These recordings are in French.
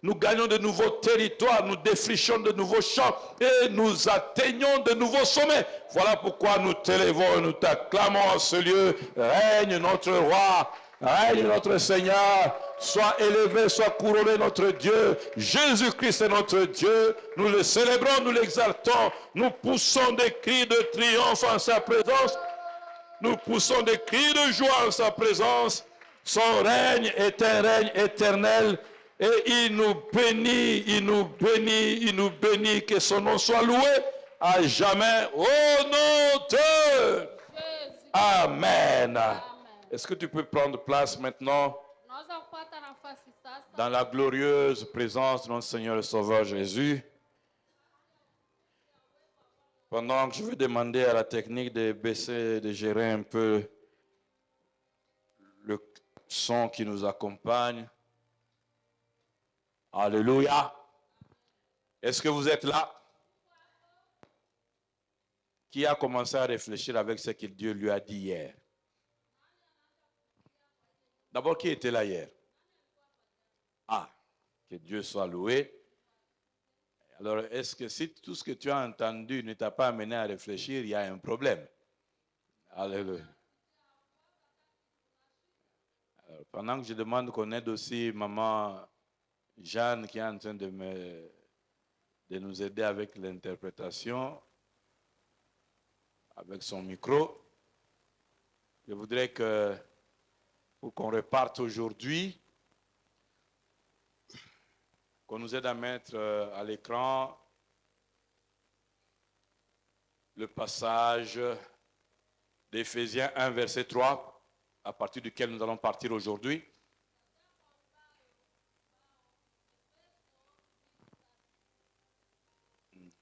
nous gagnons de nouveaux territoires, nous défrichons de nouveaux champs et nous atteignons de nouveaux sommets. Voilà pourquoi nous t'élevons et nous t'acclamons en ce lieu. Règne notre roi, règne notre Seigneur, sois élevé, sois couronné notre Dieu. Jésus-Christ est notre Dieu. Nous le célébrons, nous l'exaltons. Nous poussons des cris de triomphe en sa présence. Nous poussons des cris de joie en sa présence. Son règne est un règne éternel. Et il nous bénit, il nous bénit, il nous bénit. Que son nom soit loué à jamais. Au nom de Amen. Est-ce que tu peux prendre place maintenant dans la glorieuse présence de notre Seigneur et Sauveur Jésus? Pendant que je vais demander à la technique de baisser, de gérer un peu le son qui nous accompagne. Alléluia. Est-ce que vous êtes là? Qui a commencé à réfléchir avec ce que Dieu lui a dit hier? D'abord, qui était là hier? Ah, que Dieu soit loué. Alors, est-ce que si tout ce que tu as entendu ne t'a pas amené à réfléchir, il y a un problème? Alléluia. Alors, pendant que je demande qu'on aide aussi maman Jeanne qui est en train de nous aider avec l'interprétation, avec son micro, je voudrais que, pour qu'on reparte aujourd'hui, qu'on nous aide à mettre à l'écran le passage d'Éphésiens 1, verset 3, à partir duquel nous allons partir aujourd'hui.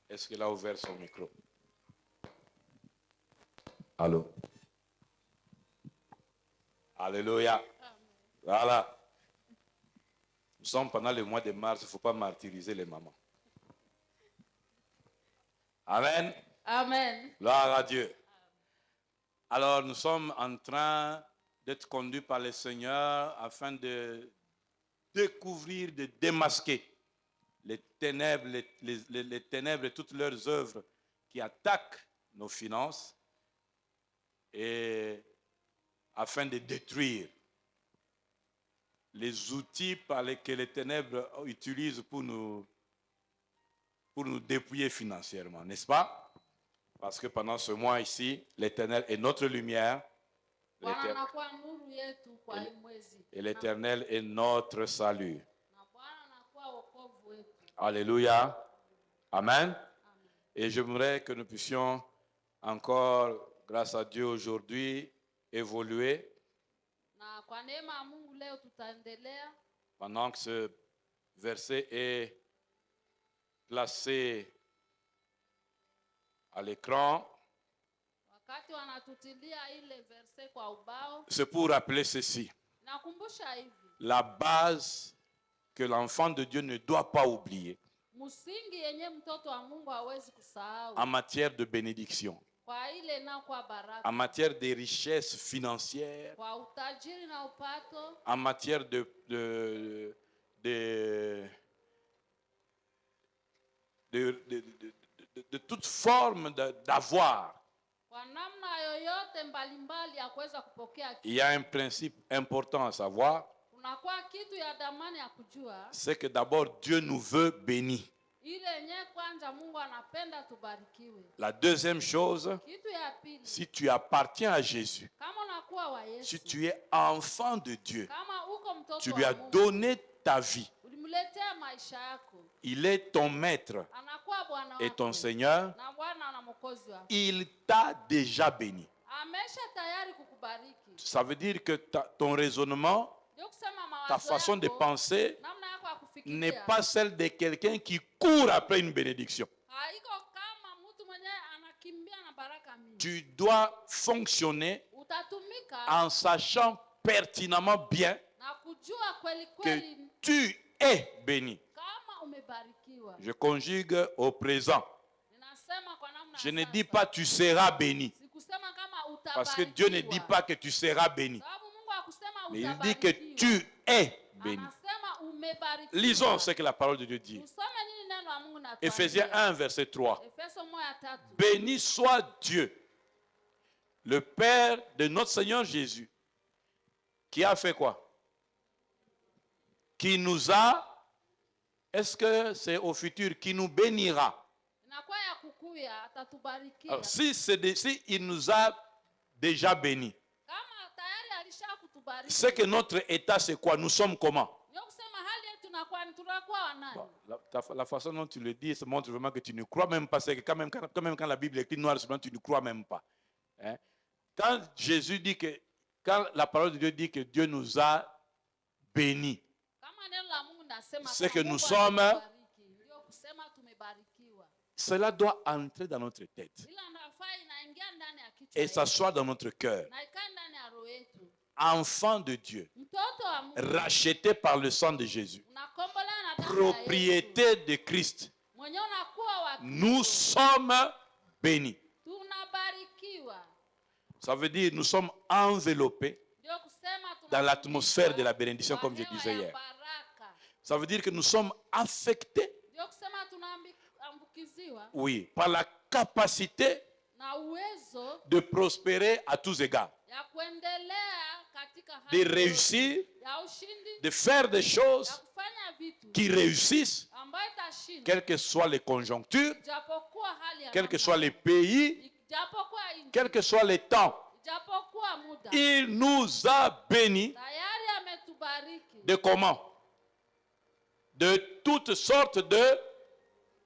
Est-ce qu'il a ouvert son micro? Allô? Alléluia. Voilà. Nous sommes pendant le mois de mars, il ne faut pas martyriser les mamans. Amen. Amen. Gloire à Dieu. Alors, nous sommes en train d'être conduits par le Seigneur afin de découvrir, de démasquer les ténèbres, les ténèbres et toutes leurs œuvres qui attaquent nos finances et afin de détruire les outils par lesquels les ténèbres utilisent pour nous dépouiller financièrement, n'est-ce pas? Parce que pendant ce mois ici, l'Éternel est notre lumière. Et l'Éternel est notre salut. Alléluia. Amen. Et j'aimerais que nous puissions encore, grâce à Dieu aujourd'hui, évoluer. Pendant que ce verset est placé à l'écran, c'est pour rappeler ceci. La base que l'enfant de Dieu ne doit pas oublier en matière de bénédiction, en matière de richesse financière, en matière de toute forme d'avoir. Il y a un principe important à savoir, c'est que d'abord Dieu nous veut bénis. La deuxième chose, si tu appartiens à Jésus, si tu es enfant de Dieu, tu lui as donné ta vie, il est ton maître et ton Seigneur, il t'a déjà béni. Ça veut dire que ton raisonnement, ta façon de penser n'est pas celle de quelqu'un qui court après une bénédiction. Tu dois fonctionner en sachant pertinemment bien que tu es béni. Je conjugue au présent. Je ne dis pas tu seras béni. Parce que Dieu ne dit pas que tu seras béni. Mais il dit que tu es béni. tumebarikiwa. Lisons ce que la parole de Dieu dit. Tusome nini neno la Mungu natuambia. Éphésiens 1, verset 3. Efeso 1:3. Béni soit Dieu, le Père de notre Seigneur Jésus, qui a fait quoi? Qui nous a, est-ce que c'est au futur, qui nous bénira? Inakuwa ya kukuya atatubarikia. Alors, si il nous a déjà bénis, Kama tayari alishakutubariki. c'est que notre état c'est quoi? Nous sommes comment? Ndio kusema hali yetu tunakuwa wanani? Bon, la façon dont tu le dis, ça montre vraiment que tu ne crois même pas. C'est que quand même quand la Bible est écrite noir sur blanc, tu ne crois même pas. Hein? Quand Jésus dit que, quand la parole de Dieu dit que Dieu nous a bénis, c'est que nous sommes, cela doit entrer dans notre tête et s'asseoir dans notre cœur. Enfant de Dieu, racheté par le sang de Jésus, propriété de Christ, nous sommes bénis. Ça veut dire nous sommes enveloppés dans l'atmosphère de la bénédiction, comme je disais hier. Ça veut dire que nous sommes affectés, oui, par la capacité de prospérer à tous égards, de réussir, de faire des choses qui réussissent, quelles que soient les conjonctures, quels que soient les pays, quels que soient les temps. Il nous a bénis de comment? De toutes sortes de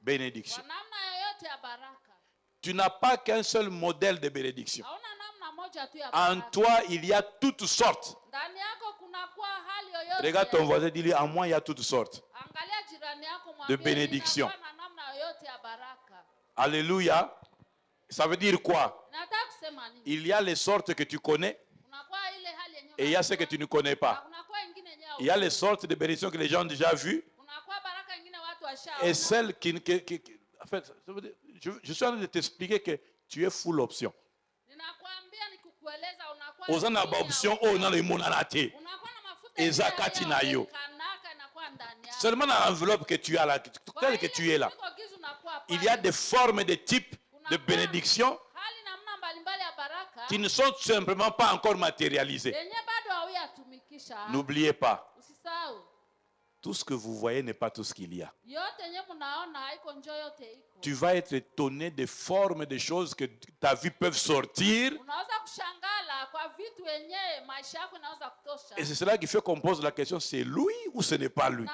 bénédictions. Tu n'as pas qu'un seul modèle de bénédiction. En toi, il y a toutes sortes. Regarde ton voisin, dis-lui, en moi, il y a toutes sortes de bénédictions. Alléluia. Ça veut dire quoi? Il y a les sortes que tu connais et il y a ceux que tu ne connais pas. Il y a les sortes de bénédictions que les gens ont déjà vues et celles qui en fait, je suis en train de t'expliquer que tu es full option. Ozana ba option o na le monanate. Ezakati na yo. Seulement dans l'enveloppe que tu as là, telle que tu es là, il y a des formes et des types de bénédictions qui ne sont tout simplement pas encore matérialisées. N'oubliez pas, tout ce que vous voyez n'est pas tout ce qu'il y a. Tu vas être étonné des formes, des choses que ta vie peut sortir. Et c'est cela qui fait qu'on pose la question, c'est lui ou ce n'est pas lui?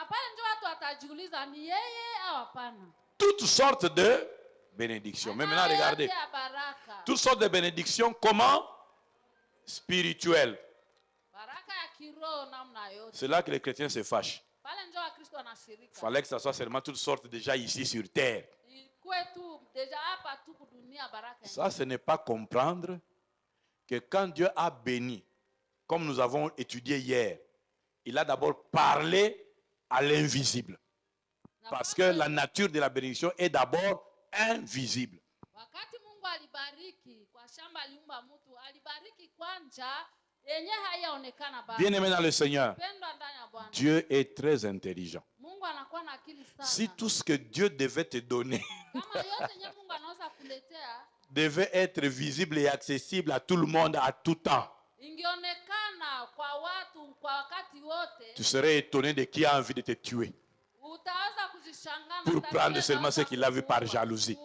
Toutes sortes de bénédictions. Mais maintenant, regardez. Toutes sortes de bénédictions, comment? Spirituelles. C'est là que les chrétiens se fâchent. Il fallait que ça soit seulement toutes sortes déjà ici sur terre. Ça, ce n'est pas comprendre que quand Dieu a béni, comme nous avons étudié hier, il a d'abord parlé à l'invisible. Parce que la nature de la bénédiction est d'abord invisible. Bien-aimé dans le Seigneur, Dieu est très intelligent. Si tout ce que Dieu devait te donner devait être visible et accessible à tout le monde à tout temps, tu serais étonné de qui a envie de te tuer pour prendre seulement ce qu'il a vu par jalousie.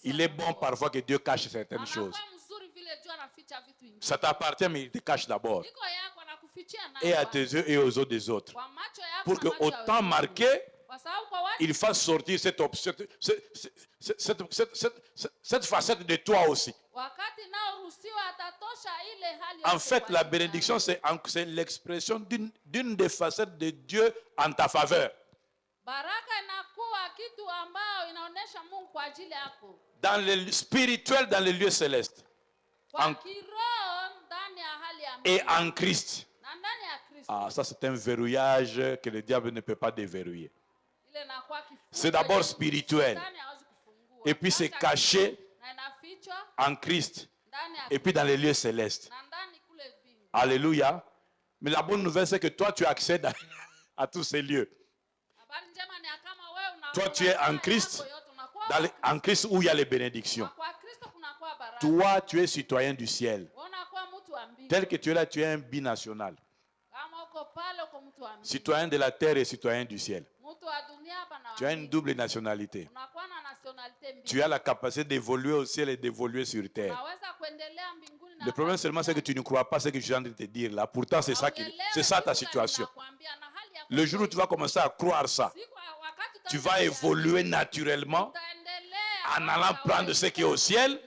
Il est bon parfois que Dieu cache certaines choses. Ça t'appartient, mais il te cache d'abord. Et à tes yeux et aux yeux des autres. Pour que au temps marqué, il fasse sortir cette facette de toi aussi. En fait, la bénédiction, c'est l'expression d'une des facettes de Dieu en ta faveur. Dans le spirituel, dans les lieux célestes. Et en Christ. Ah, ça c'est un verrouillage que le diable ne peut pas déverrouiller. C'est d'abord spirituel. Et puis c'est caché en Christ. Et puis dans les lieux célestes. Alléluia. Mais la bonne nouvelle c'est que toi tu accèdes à tous ces lieux. Habari njema ni ya kama wewe Toi, tu es en Christ, en Christ où il y a les bénédictions. kwa Kristo kunakuwa baraka. Toi, tu es citoyen du ciel. Unakuwa mtu wa mbingu. Tel que tu es là, tu es un binational. Kama uko pale uko mtu wa mbingu. Citoyen de la terre et citoyen du ciel. Mtu wa dunia hapa na wa Tu as une mbingu. double nationalité. Unakuwa na nationalité mbili. Tu as la capacité d'évoluer au ciel et d'évoluer sur terre. Unaweza kuendelea mbinguni na Le problème seulement, c'est que tu ne crois pas ce que je suis en train de te dire là. Pourtant, c'est ça ta situation. Le jour où tu vas commencer à croire ça, tu vas évoluer naturellement en allant prendre ce qui est au ciel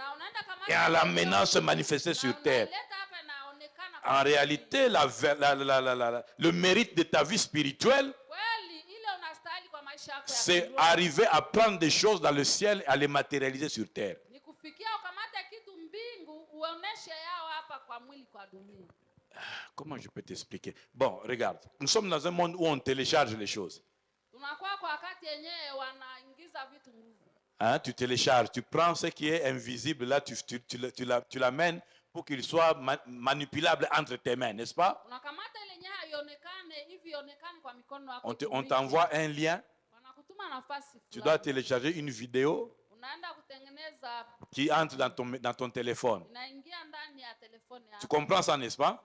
et en l'amenant se manifester sur terre. En réalité, le mérite de ta vie spirituelle, c'est arriver à prendre des choses dans le ciel et à les matérialiser sur terre. Comment je peux t'expliquer? Bon, regarde, nous sommes dans un monde où on télécharge les choses. Hein, tu télécharges, tu prends ce qui est invisible, là, tu l'amènes pour qu'il soit manipulable entre tes mains, n'est-ce pas? On t'envoie un lien, tu dois télécharger une vidéo qui entre dans ton téléphone. Tu comprends ça, n'est-ce pas?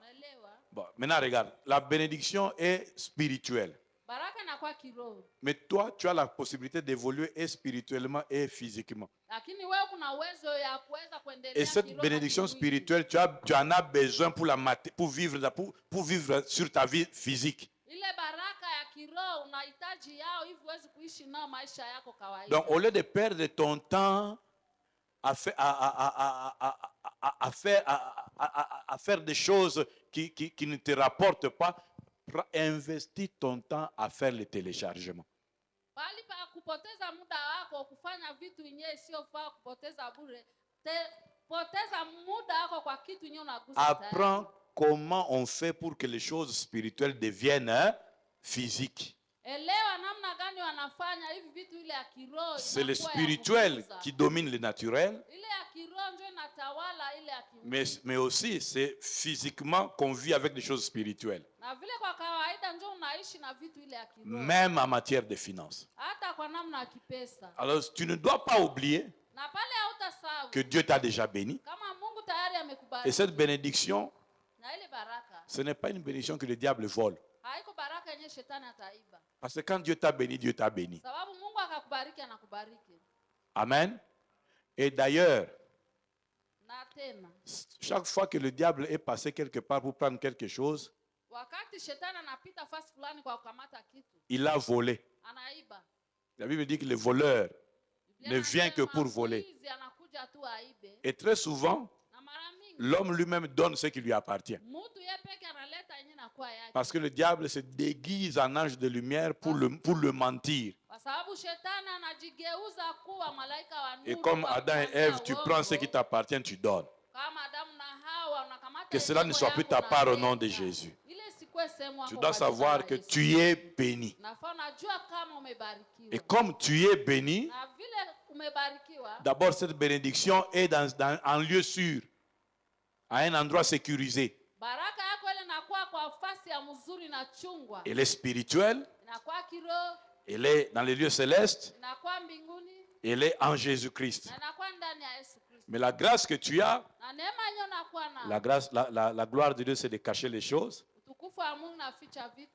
Bon, maintenant, regarde, la bénédiction est spirituelle. Mais toi, tu as la possibilité d'évoluer et spirituellement et physiquement. Et cette bénédiction spirituelle, tu en as besoin pour vivre sur ta vie physique. Donc, au lieu de perdre ton temps à faire des choses qui ne te rapportent pas, investis ton temps à faire le téléchargement. Apprends comment on fait pour que les choses spirituelles deviennent physiques. C'est le spirituel qui domine le naturel, mais aussi c'est physiquement qu'on vit avec des choses spirituelles, même en matière de finances. Alors tu ne dois pas oublier que Dieu t'a déjà béni, et cette bénédiction, ce n'est pas une bénédiction que le diable vole. Parce que quand Dieu t'a béni, Dieu t'a béni. Amen. Et d'ailleurs, chaque fois que le diable est passé quelque part pour prendre quelque chose, il a volé. La Bible dit que le voleur ne vient que pour voler. Et très souvent, l'homme lui-même donne ce qui lui appartient. Parce que le diable se déguise en ange de lumière pour le mentir. Et comme Adam et Ève, tu prends ce qui t'appartient, tu donnes. Que cela ne soit plus ta part au nom de Jésus. Tu dois savoir que tu es béni. Et comme tu es béni, d'abord cette bénédiction est en lieu sûr, à un endroit sécurisé. Elle est spirituelle, elle est dans les lieux célestes, elle est en Jésus-Christ. Mais la grâce que tu as, la gloire de Dieu, c'est de cacher les choses.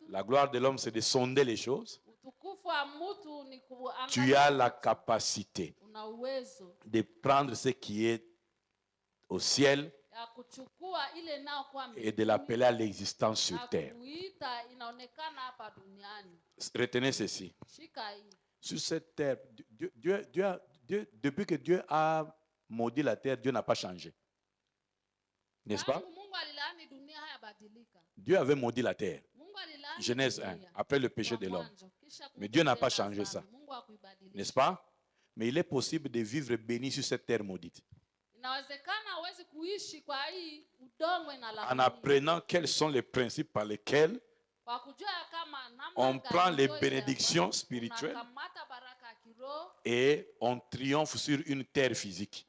La gloire de l'homme, c'est de sonder les choses. Tu as la capacité de prendre ce qui est au ciel et de l'appeler à l'existence sur terre. Retenez ceci. Sur cette terre, depuis que Dieu a maudit la terre, Dieu n'a pas changé. N'est-ce pas? Dieu avait maudit la terre. Genèse 1, après le péché de l'homme. Mais Dieu n'a pas changé ça. N'est-ce pas? Mais il est possible de vivre béni sur cette terre maudite. En apprenant quels sont les principes par lesquels on prend les bénédictions spirituelles et on triomphe sur une terre physique.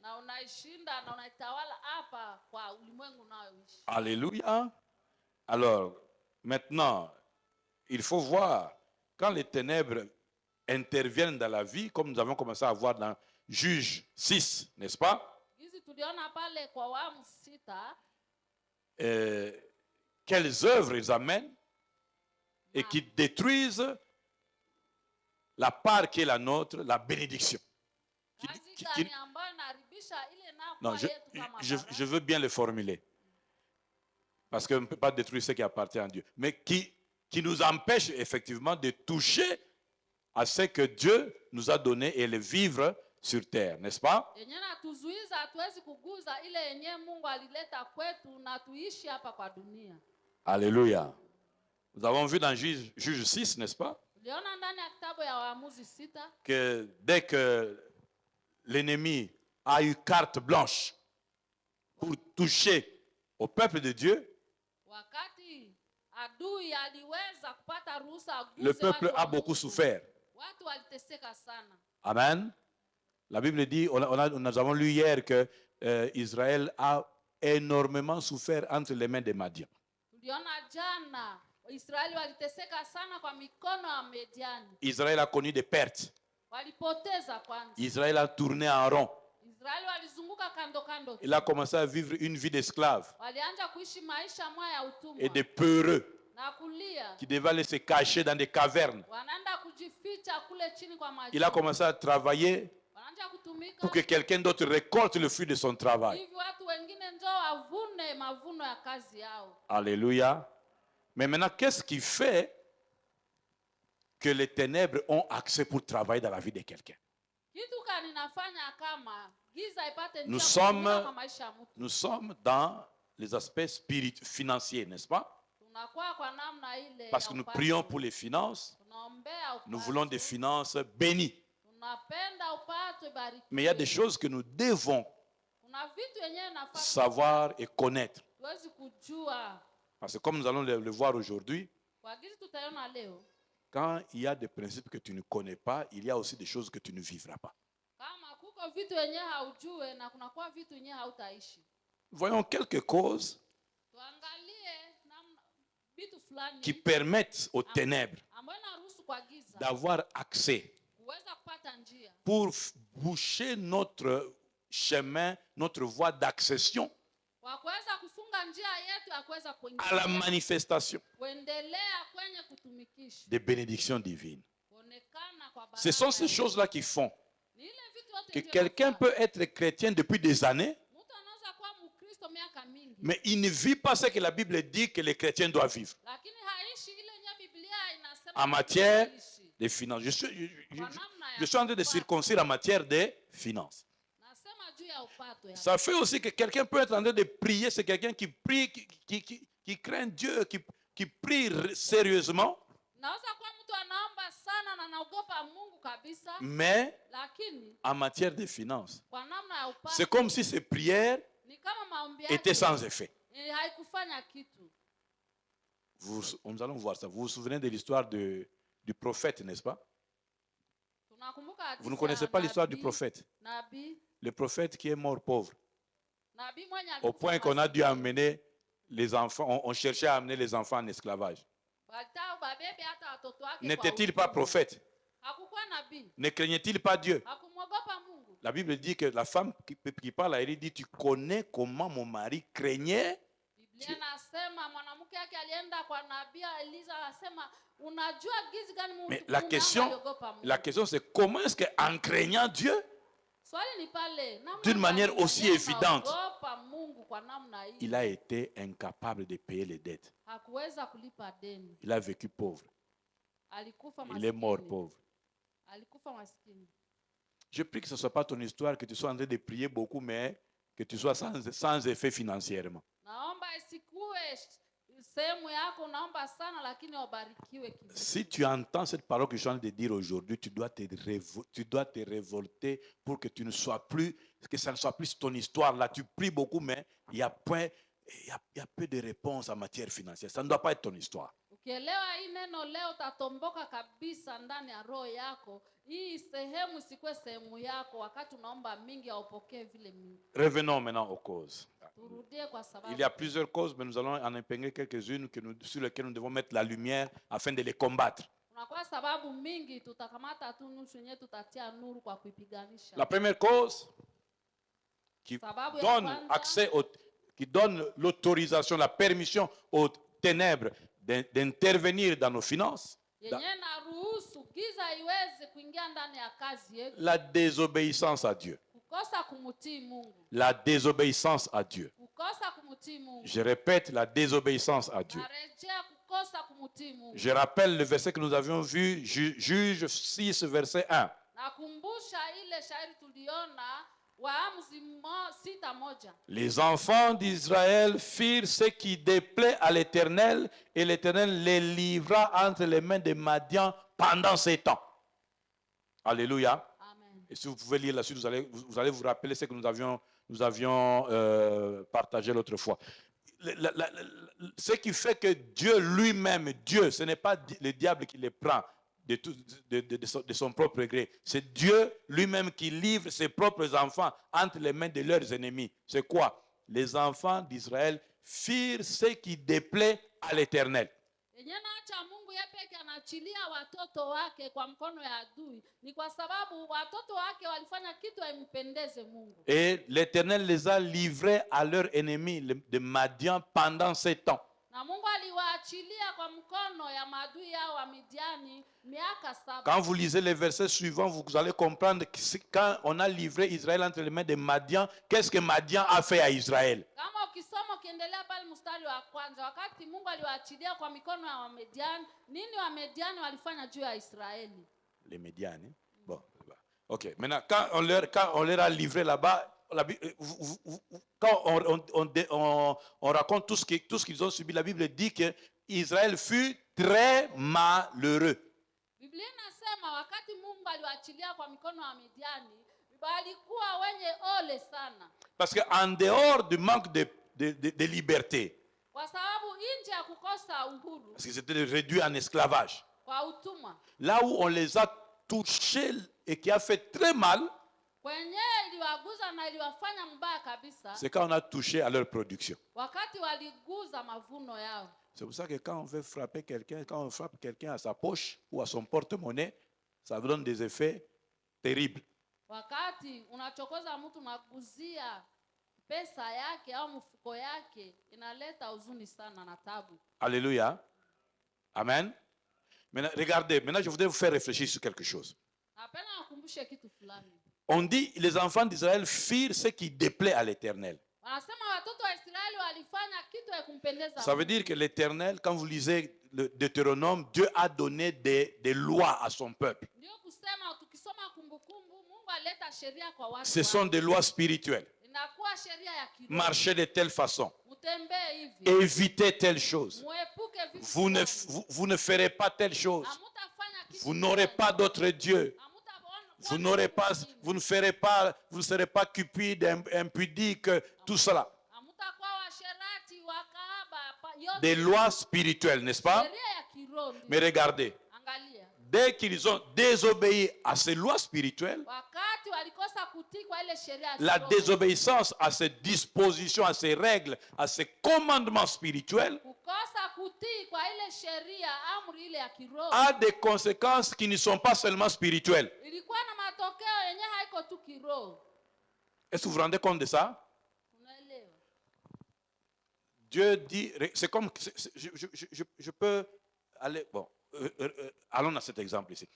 Alléluia. Alors, maintenant, il faut voir, quand les ténèbres interviennent dans la vie, comme nous avons commencé à voir dans Juge 6, n'est-ce pas? Hizi tuliona pale kwa Waamuzi 6 Quelles œuvres ils amènent et qui détruisent la part qui est la nôtre, la bénédiction. kazi gani ambayo inaharibisha ile Non, inakuwa yetu kama je veux bien le formuler. Parce qu'on ne peut pas détruire ce qui appartient à Dieu. Mais qui nous empêche effectivement de toucher à ce que Dieu nous a donné et le vivre sur terre, n'est-ce pas? yenye natuzuiza hatuwezi kuguza ile yenye Mungu alileta kwetu na tuishi hapa kwa dunia. Alléluia. Nous avons vu dans Juge 6, n'est-ce pas? Uliona ndani ya kitabu ya Waamuzi 6 Que dès que l'ennemi a eu carte blanche pour toucher au peuple de Dieu, wakati adui aliweza kupata ruhusa aguze le peuple watu wa a beaucoup Mungu, souffert. watu waliteseka sana. Amen. La Bible dit, nous avons lu hier que Israël a énormément souffert entre les mains des Madians. Tuliona jana Israeli waliteseka sana kwa mikono ya Midiani. Israël a connu des pertes. Walipoteza kwanza. Israël a tourné en rond. Israeli walizunguka kando kando. Il a commencé à vivre une vie d'esclave Walianza kuishi maisha moya ya utumwa. et de peureux Na kulia. qui devaient aller se cacher dans des cavernes. Wanaenda kujificha kule chini kwa maji. Il a commencé à travailler Wanaanza kutumika. pour que quelqu'un d'autre récolte le fruit de son travail. Hivi watu wengine njoo wavune mavuno ya kazi yao. Alléluia. Mais maintenant, qu'est-ce qui fait que les ténèbres ont accès pour travailler dans la vie de quelqu'un? Kitu gani nafanya kama giza ipate njia Nous kutumika kwa maisha ya mtu? Nous sommes dans les aspects financiers, n'est-ce pas? Tunakuwa kwa namna ile Parce ya que nous upato. prions pour les finances, Tunaombea upato. nous voulons des finances bénies. Tunapenda upato ibarikiwe. Mais il y a des choses que nous devons Kuna vitu yenyewe nafaa savoir et connaître. tuwezi kujua. Parce que comme nous allons le voir aujourd'hui, Kwa gizi tutaiona leo. quand il y a des principes que tu ne connais pas, il y a aussi des choses que tu ne vivras pas. Kama kuko vitu yenyewe haujue na kunakuwa vitu yenyewe hautaishi. Voyons quelques causes Tuangalie namna vitu fulani qui permettent aux ténèbres ambayo inaruhusu kwa giza d'avoir accès kuweza kupata njia pour boucher notre chemin, notre voie d'accession kwa kuweza kufunga njia yetu ya kuweza à la kuingia manifestation kuendelea kwenye kutumikisha des bénédictions divines. kuonekana kwa baraka. Ce sont ces choses-là qui font Ni ile vitu yote que ndio quelqu'un inafaa. peut être chrétien depuis des années, Mtu anaweza kuwa Mkristo miaka mingi mais il ne vit pas ce que la Bible dit que les chrétiens doivent vivre lakini haishi ile yenye Biblia inasema en matière haishi. de finances. Je Kwa namna ya suis en train de circoncire en matière de finances. nasema juu ya upato ya. Ça fait aussi que quelqu'un peut être en train de prier, c'est quelqu'un qui prie, qui craint Dieu, qui prie sérieusement, Naweza kuwa mtu anaomba sana na anaogopa Mungu kabisa mais lakini en matière de finances, kwa namna ya upato c'est comme si ces prières ni kama maombi étaient yake sans effet. haikufanya kitu. Nous allons voir ça. Vous vous souvenez de l'histoire du prophète, n'est-ce pas? Tunakumbuka hadithi Vous ne ya connaissez pas l'histoire du nabii- prophète. Nabii Le prophète qui est mort pauvre, nabii mwenye au alikufa point qu'on a dû maskini. amener les enfants, on cherchait à amener les enfants en esclavage. Walitaka babebe hata watoto wake kwa N'était-il pas utumwa. prophète? Hakukuwa nabii, Ne craignait-il pas Dieu? hakumwogopa Mungu. La Bible dit que la femme qui parle à Élie dit, tu connais comment mon mari craignait? Biblia inasema mwanamke yake alienda kwa nabii Eliza akasema unajua gizi gani Mungu Mais Mungu aliogopa Mungu. la question c'est comment est-ce qu'en craignant Dieu, Swali ni pale namna d'une gani manière aussi yeye évidente, anaogopa Mungu kwa namna hii. il a été incapable de payer les dettes. Hakuweza kulipa deni. Il a vécu pauvre. Alikufa Il est mort maskini. pauvre. Alikufa maskini. Je prie que ce ne soit pas ton histoire, que tu sois en train de prier beaucoup, mais que tu sois sans effet financièrement. Naomba isikuwe sehemu yako unaomba sana lakini wabarikiwe kivipi. Si tu entends cette parole que je suis en train de dire aujourd'hui, tu dois te révolter pour que tu ne sois plus, que ça ne soit plus ton histoire. Là, tu pries beaucoup, mais il y a peu de réponses en matière financière. Ça ne doit pas être ton histoire. Ukielewa hii neno leo utatomboka kabisa ndani ya roho yako. Hii sehemu isikuwe sehemu yako wakati unaomba mingi aupokee vile mingi. Revenons maintenant aux causes. Turudie kwa sababu. Il y a plusieurs causes, mais nous allons en épingler quelques-unes sur lesquelles nous devons mettre la lumière afin de les combattre. Unakuwa sababu mingi tutakamata tu nusu yenyewe tutatia nuru kwa kuipiganisha. La première cause qui donne accès qui donne l'autorisation, la permission aux ténèbres d'intervenir dans nos finances. La désobéissance à Dieu. La désobéissance à Dieu. Je répète, la désobéissance à Dieu. Je rappelle le verset que nous avions vu, Juge 6, verset 1. Les enfants d'Israël firent ce qui déplaît à l'Éternel, et l'Éternel les livra entre les mains de Madian pendant 7 ans. Alléluia. Amen. Et si vous pouvez lire la suite, vous allez vous rappeler ce que nous avions partagé l'autre fois. Ce qui fait que Dieu lui-même, Dieu, ce n'est pas le diable qui les prend de son propre gré. C'est Dieu lui-même qui livre ses propres enfants entre les mains de leurs ennemis. C'est quoi? Les enfants d'Israël firent ce qui déplaît à l'Éternel. Et l'Éternel les a livrés à leurs ennemis de Madian pendant 7 ans. Quand vous lisez les versets suivants, vous allez comprendre que quand on a livré Israël entre les mains de Madian, qu'est-ce que Madian a fait à Israël? Les Médians, hein? Bon, ok. Maintenant, quand on leur a livré là-bas, quand on raconte tout ce qu'ils ont subi, la Bible dit que Israël fut très malheureux. Parce qu'en dehors du manque de liberté, parce que c'était réduit en esclavage, là où on les a touchés et qui a fait très mal, c'est quand on a touché à leur production. C'est pour ça que quand on veut frapper quelqu'un, quand on frappe quelqu'un à sa poche ou à son porte-monnaie, ça donne des effets terribles. Alléluia. Amen. Maintenant, regardez, maintenant je voudrais vous faire réfléchir sur quelque chose. On dit les enfants d'Israël firent ce qui déplaît à l'Éternel. Ça veut dire que l'Éternel, quand vous lisez le Deutéronome, Dieu a donné des lois à son peuple. Ce sont des lois spirituelles. Marchez de telle façon. Évitez telle chose. Vous ne ferez pas telle chose. Vous n'aurez pas d'autre Dieu. Vous ne serez pas cupide, impudique, tout cela. Des lois spirituelles, n'est-ce pas? Mais regardez, dès qu'ils ont désobéi à ces lois spirituelles, la désobéissance à ces dispositions, à ces règles, à ces commandements spirituels a des conséquences qui ne sont pas seulement spirituelles. Est-ce que vous vous rendez compte de ça? Dieu dit, c'est comme, je peux aller, bon, allons à cet exemple ici.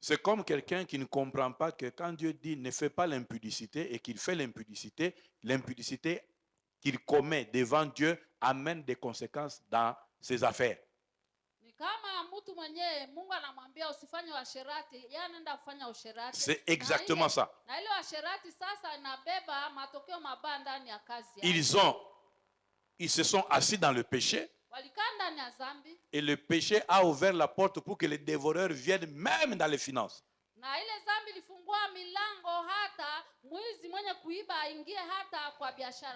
C'est comme quelqu'un qui ne comprend pas que quand Dieu dit ne fais pas l'impudicité et qu'il fait l'impudicité, l'impudicité qu'il commet devant Dieu amène des conséquences dans ses affaires. C'est exactement ça. Ils se sont assis dans le péché. Et le péché a ouvert la porte pour que les dévoreurs viennent même dans les finances.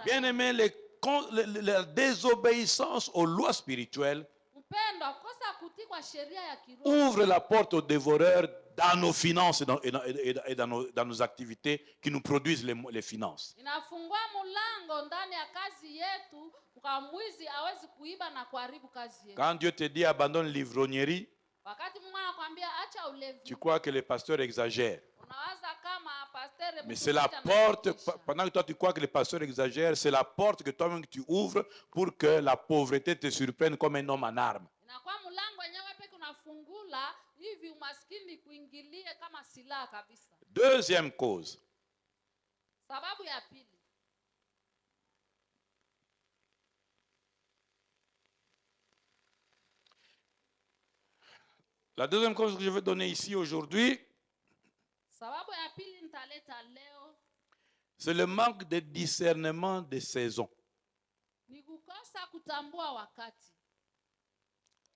Bien aimé, la désobéissance aux lois spirituelles mpendwa, kukosa kutii kwa sheria ya kiroho ouvre la porte aux dévoreurs dans nos finances et dans nos activités qui nous produisent les finances. inafungua mlango ndani ya kazi yetu kwa mwizi awezi kuiba na kuharibu kazi yetu. Quand Dieu te dit abandonne l'ivrognerie, Wakati Mungu anakuambia acha ulevi, tu crois que les pasteurs exagèrent. unawaza kama pastor Mais c'est la porte, pendant que toi tu crois que les pasteurs exagèrent, c'est la porte que toi-même tu ouvres pour que la pauvreté te surprenne comme un homme en armes. inakuwa mlango wenyewe peke unafungula hivi umaskini kuingilie kama silaha kabisa. Deuxième cause, Sababu ya pili, la deuxième cause que je veux donner ici aujourd'hui, sababu ya pili nitaleta leo c'est le manque de discernement des saisons. ni kukosa kutambua wakati.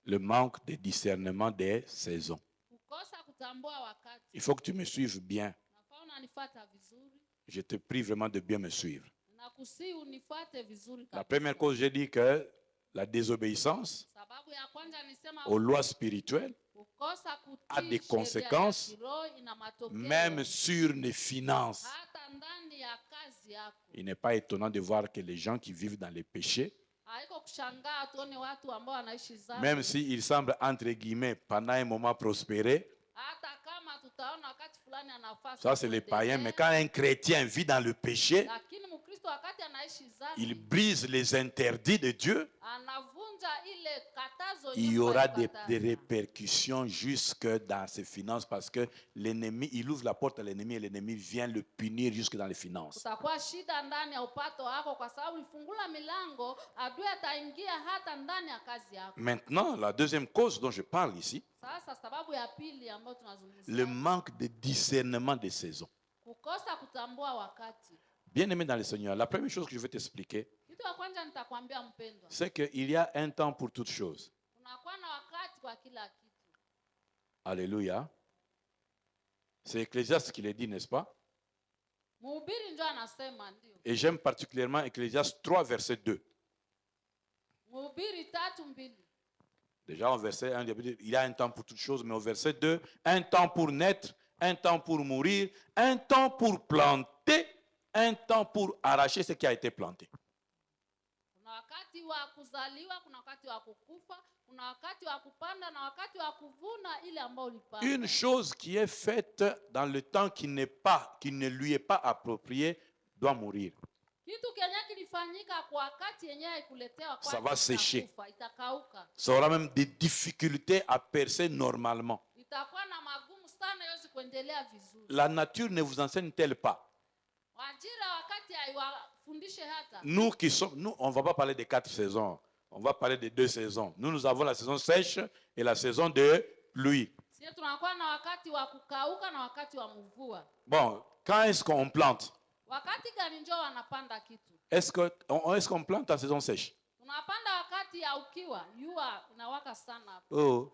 Le manque de discernement des saisons. Kukosa kutambua wakati. Il faut que tu me suives bien. Nafaa unanifuata vizuri. Je te prie vraiment de bien me suivre. Nakusihi unifuate vizuri La kabisa. première cause, j'ai dit que la désobéissance Sababu ya kwanza nisema aux lois spirituelles, kukosa kutii a des sheria ya conséquences, kiroho ina matokeo même sur les finances. hata ndani ya kazi yako. Il n'est pas étonnant de voir que les gens qui vivent dans les péchés, Haiko kushangaa tuone watu ambao wanaishi dhambi. même s'ils semblent, entre guillemets, pendant un moment prospérer, Hata kama tutaona wakati fulani anafaa ça c'est les païens, mais quand un chrétien vit dans le péché, lakini Mkristo wakati anaishi dhambi il brise les interdits de Dieu, anavunja ile katazo il y Mungu aura alikataza. des répercussions jusque dans ses finances parce que l'ennemi, il ouvre la porte à l'ennemi et l'ennemi vient le punir jusque dans les finances. Kutakuwa shida ndani ya upato wako kwa sababu ulifungula milango, adui ataingia hata ndani ya kazi yako. Maintenant, la deuxième cause dont je parle ici, Sasa sababu ya pili ambayo le tunazungumzia, manque de discernement des saisons. kukosa kutambua wakati. Bien-aimé dans le Seigneur, la première chose que je vais t'expliquer, Kitu ya kwanza nitakwambia mpendwa, c'est qu'il y a un temps pour toutes choses. kunakuwa na wakati kwa kila kitu. Alléluia. C'est Ecclésiaste qui le dit, n'est-ce pas? Mhubiri ndio anasema, ndio. Et j'aime particulièrement Ecclésiaste 3, verset 2. Mhubiri 3:2. Déjà, au verset 1, il y a un temps pour toutes choses, mais au verset 2, un temps pour naître, un temps pour mourir, un temps pour planter, un temps pour arracher ce qui a été planté. Kuna wakati wa kuzaliwa, kuna wakati wa kukufa, kuna wakati wa kupanda na wakati wa kuvuna ile ambayo ulipanda. Une chose qui est faite dans le temps qui ne lui est pas approprié doit mourir. Kitu kenye kilifanyika kwa wakati yenyewe ikuletea wakati Ça va sécher. itakufa, itakauka. Ça aura même des difficultés à percer normalement. Itakuwa na magumu sana yozi kuendelea vizuri. La nature ne vous enseigne-t-elle pas? Wajira wakati haiwafundishe hata. Nous qui sommes, nous, on ne va pas parler des 4 saisons. On va parler des 2 saisons. Nous avons la saison sèche et la saison de pluie. Sisi tunakuwa na wakati wa kukauka na wakati wa mvua. Bon, quand est-ce qu'on plante? Wakati gani njoo wanapanda kitu? Est-ce qu'on plante en saison sèche? Tunapanda wakati ya ukiwa, jua inawaka sana hapo. Oh.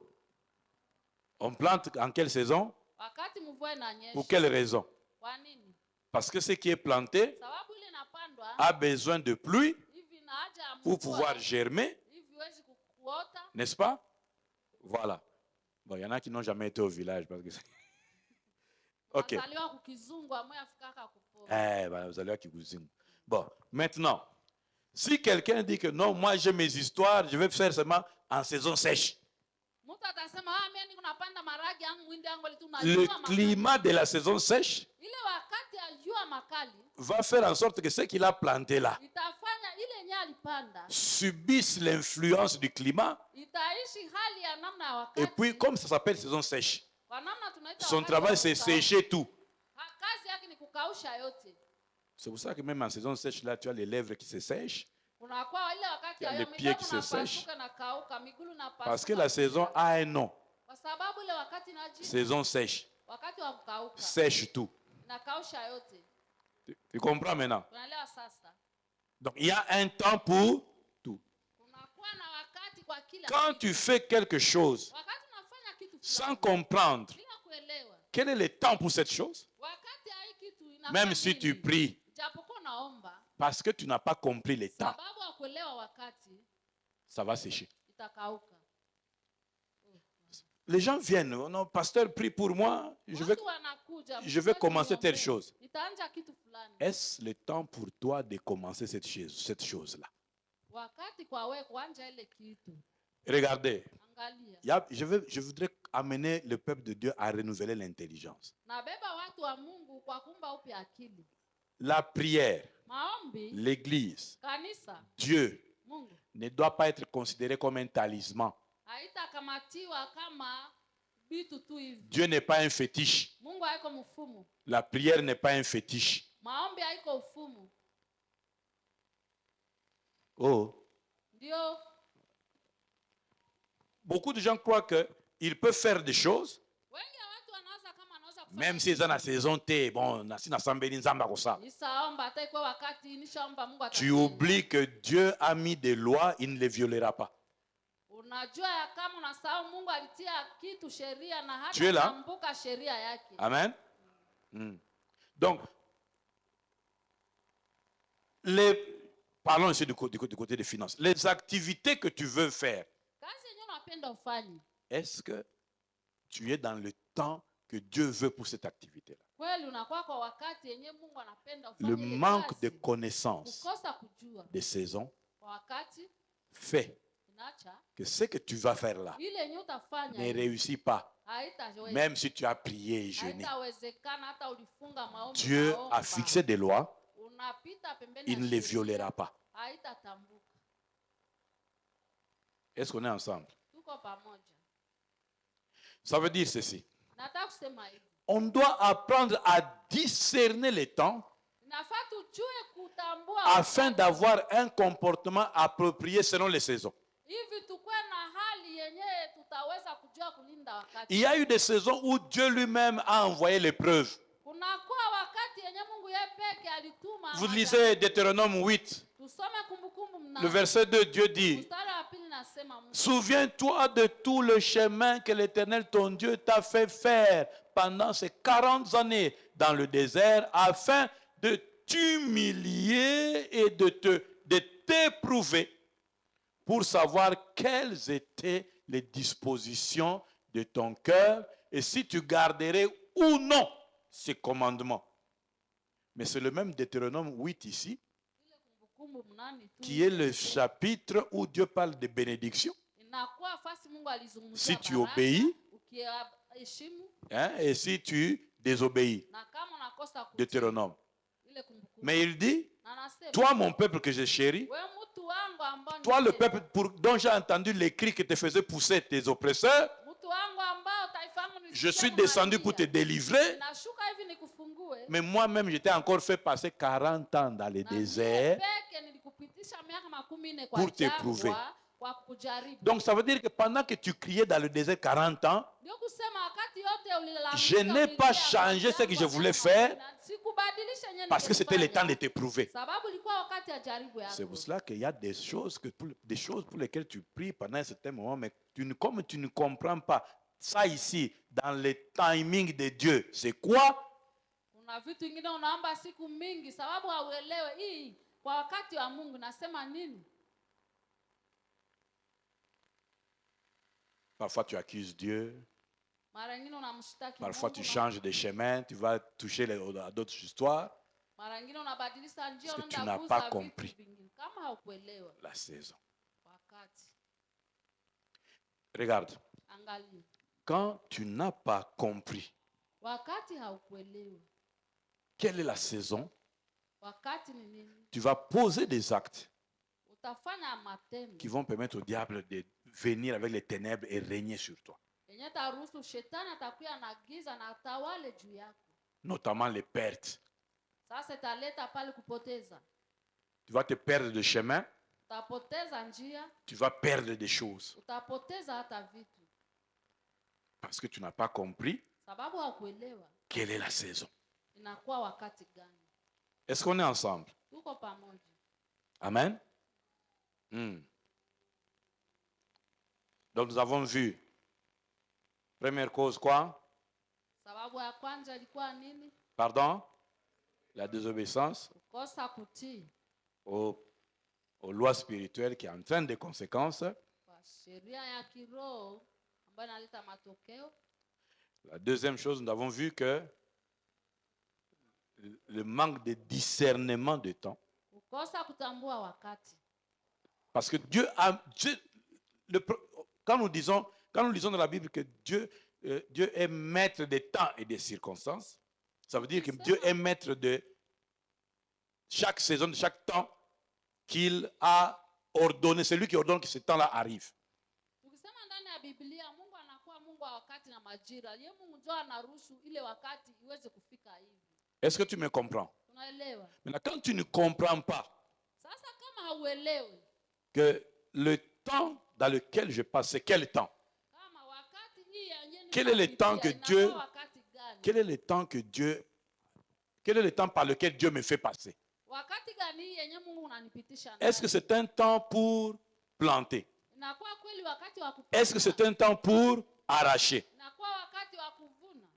On plante en quelle saison? Wakati mvua inanyesha. Pour quelle raison? Kwa nini? Parce que ce qui est planté Sababu ile inapandwa a besoin de pluie hivi na haja ya pour mvua. pouvoir germer, Hivi huwezi kuota. n'est-ce pas? Voilà. Bon, il y en a qui n'ont jamais été au village. Parce que ok. Azaliwa kukizungu amwe afikaka kupora. Vous allez voir qui vous dit. Bon, maintenant, si quelqu'un dit que non, moi j'ai mes histoires, je vais faire seulement en saison sèche. Mtu atasema mimi niko napanda maragi yangu mwindi yangu ile Le tunajua makali. climat de la saison sèche Ile wakati ya jua makali va faire en sorte que ce qu'il a planté là itafanya ile yenyewe alipanda subissent l'influence du climat. itaishi hali ya namna ya Et wakati. puis, comme ça s'appelle saison sèche, Kwa namna tunaita son wakati travail wa c'est kukauka. sécher tout. Kazi yake ni kukausha yote. C'est pour ça que même en saison sèche, là, tu as les lèvres qui se sèchent. Unakuwa ile wakati Il y a ya les pieds qui se sèchent. na kauka, miguu na pasuka. Parce que la saison a un nom. Kwa sababu ile wakati inaji Saison sèche. wakati wa kukauka Sèche tout. inakausha yote. Tu comprends maintenant? Tunaelewa sasa. Donc, il y a un temps pour tout. Kunakuwa na wakati kwa kila Quand kitu. tu fais quelque chose Wakati unafanya kitu sans fulani comprendre bila kuelewa quel est le temps pour cette chose, wakati ya hii kitu inafanya même si tu nini? pries, Japokuwa naomba parce que tu n'as pas compris les temps, sababu ya kuelewa wakati ça va sécher. itakauka. Les gens viennent. Non, pasteur, prie pour moi. Je vais commencer telle chose. Nitaanja kitu fulani. Est-ce le temps pour toi de commencer cette chose-là? Wakati kwa wewe kuanja ile kitu. Regardez. Angalia. Je voudrais amener le peuple de Dieu à renouveler l'intelligence. Nabeba watu wa Mungu kwa kumba upya akili. La prière, Maombi, l'église, kanisa, Dieu Mungu ne doit pas être considéré comme un talisman. haitakamatiwa kama vitu tu hivi. Dieu n'est pas un fétiche. Mungu haiko mfumo. La prière n'est pas un fétiche. Maombi haiko ufumo. Oh. Ndio. Beaucoup de gens croient qu'ils peuvent faire des choses, Wengi watu wanaanza kama anaweza kufanya. même si dans la saison T, bon, si na sambeli nzamba kosa. Nisaomba hata iko wakati nishaomba Mungu Tu oublies que Dieu a mis des lois, il ne les violera pas. Unajua ya kama unasahau Mungu alitia kitu sheria na Tu es hata là? kumbuka sheria yake. Amen. Donc, parlons ici du côté des finances. Les activités que tu veux faire, Kazi yenyewe unapenda ufanye. est-ce que tu es dans le temps que Dieu veut pour cette activité-là? Kweli unakuwa kwa wakati yenyewe Mungu anapenda ufanye. Le ile manque kazi. de connaissance Kukosa kujua des saisons kwa wakati fait inaacha que ce que tu vas faire là ile yenyewe utafanya ne réussit pas, haitawezekana. même si tu as prié et jeûné. Haitawezekana hata ulifunga maombi. Dieu unaomba. a fixé des lois, Unapita pembeni il ya ne les sheria, violera pas. Haitatambuka. Est-ce qu'on est ensemble? Tuko pamoja. Ça veut dire ceci. Nataka kusema hivi. On doit apprendre à discerner les temps Inafaa tujue kutambua afin wakati. d'avoir un comportement approprié selon les saisons. Hivi tukue na hali yenyewe tutaweza kujua kulinda wakati. Il y a eu des saisons où Dieu lui-même a envoyé l'épreuve. Kunakuwa wakati yenye Mungu yeye peke alituma. Vous haja. lisez Deutéronome 8, Tusome Kumbukumbu mnane. le verset 2, Dieu dit, Mstari wa pili nasema Mungu. souviens-toi de tout le chemin que l'Éternel ton Dieu t'a fait faire pendant ces 40 années dans le désert afin de t'humilier et de t'éprouver pour savoir quelles étaient les dispositions de ton cœur et si tu garderais ou non ces commandements. Mais c'est le même Deutéronome 8 ici, Kumbukumbu mnane tu. qui est le chapitre où Dieu parle de bénédiction. Inakuwa fasi Mungu alizungumzia Si tu baraka, obéis, ukiheshimu hein, et si tu désobéis. na kama unakosa kutii Deutéronome. ile kumbukumbu. Mais il dit, Na anasema, toi mon peuple que j'ai chéri, wewe mtu wangu ambao toi le nipenda. peuple dont j'ai entendu les cris que te faisaient pousser tes oppresseurs, Mtu wangu ambao taifa langu ni je suis sehemu descendu malia. pour te délivrer, Nashuka hivi nikufungue. mais moi-même j'étais encore fait passer 40 ans dans le Na mie désert. peke nilikupitisha miaka 14 kwa Pour t'éprouver. jangwa, kwa kujaribu. Donc ça veut dire que pendant que tu criais dans le désert 40 ans, Ndio kusema wakati yote ulilalamika, je n'ai pas ulilia changé ce que je jangwa, voulais jangwa, faire sikubadilisha yenyewe parce que c'était le temps nilifanya. de t'éprouver. Sababu ilikuwa wakati ya jaribu yako. C'est pour cela qu'il y a des choses, pour lesquelles tu pries pendant un certain moment, mais comme tu ne comprends pas ça ici, dans le timing de Dieu, c'est quoi? Kuna vitu vingine unaomba siku mingi sababu hauelewe hii kwa wakati wa Mungu nasema nini? Parfois tu accuses Dieu, Mara nyingine unamshtaki parfois Mungu, tu changes de chemin, tu vas toucher à d'autres histoires. mara nyingine unabadilisha njia Parce que tu unaenda n'as gusa pas vitu compris. vingine kama haukuelewa La saison. wakati. Regarde, Angalia. quand tu n'as pas compris Wakati haukuelewa. quelle est la saison, Wakati ni nini? tu vas poser des actes Utafanya matendo qui vont permettre au diable de venir avec les ténèbres et régner sur toi. yenye taruhusu shetani atakuya na giza na atawale juu yako. Notamment les pertes. Sasa italeta pale kupoteza. Tu vas te perdre de chemin, Utapoteza njia, tu vas perdre des choses utapoteza hata vitu. parce que tu n'as pas compris Sababu hakuelewa quelle est la saison. inakuwa wakati gani. Est-ce qu'on est ensemble? Tuko pamoja. Amen. Donc nous avons vu, première cause quoi? Sababu ya kwanza ilikuwa nini? Pardon? La désobéissance Kukosa kutii aux lois spirituelles qui entraînent des conséquences. kwa sheria ya kiroho ambayo inaleta matokeo. La deuxième chose, nous avons vu que le manque de discernement de temps. Kukosa kutambua wakati. Parce que quand nous lisons dans la Bible que Dieu est maître des temps et des circonstances, ça veut dire que Dieu est maître de chaque saison, de chaque temps qu'il a ordonné. C'est lui qui ordonne que ce temps-là arrive. Tukisema ndani ya Biblia Mungu anakuwa Mungu wa wakati na majira. Yeye Mungu ndio anaruhusu ile wakati iweze kufika hivi. Est-ce que tu me comprends? Tunaelewa? Maintenant, quand tu ne comprends pas Sasa kama hauelewi que le temps dans lequel je passe, c'est quel temps? kama wakati hii yenyewe Quel est le temps que Dieu, wakati gani? quel est le temps que Dieu, quel est le temps par lequel Dieu me fait passer? Wakati gani hii yenyewe Mungu unanipitisha? Est-ce que c'est un temps pour planter? Inakuwa kweli wakati wa kupanda? Est-ce que c'est un temps pour arracher? Inakuwa wakati wa kuvuna?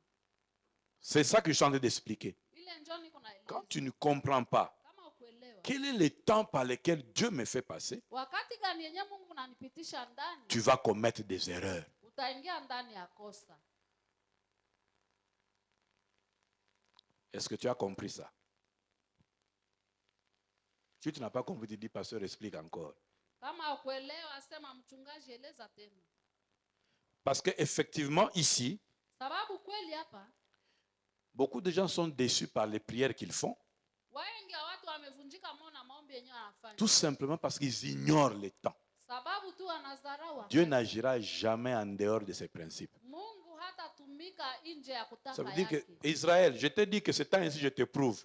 C'est ça que je suis en train d'expliquer. Ile njoo niko naeleza. Quand tu ne comprends pas, Kama ukuelewa. quel est le temps par lequel Dieu me fait passer, Wakati gani yenyewe Mungu unanipitisha ndani? tu vas commettre des erreurs. Utaingia ndani ya kosa. Est-ce que tu as compris ça? Si tu n'as pas compris, tu dis, pasteur, explique encore. Kama ukuelewa sema mchungaji eleza tena. Parce qu'effectivement, ici, Sababu kweli hapa beaucoup de gens sont déçus par les prières qu'ils font, wengi wa watu wamevunjika moyo na maombi yenyewe wanafanya. tout simplement parce qu'ils ignorent le temps. Sababu tu wanadharau. Dieu n'agira jamais en dehors de ses principes. Mungu hatatumika nje ya kutaka Ça veut dire yake. que, Israël, je te dis que ce temps-ci, je t'éprouve.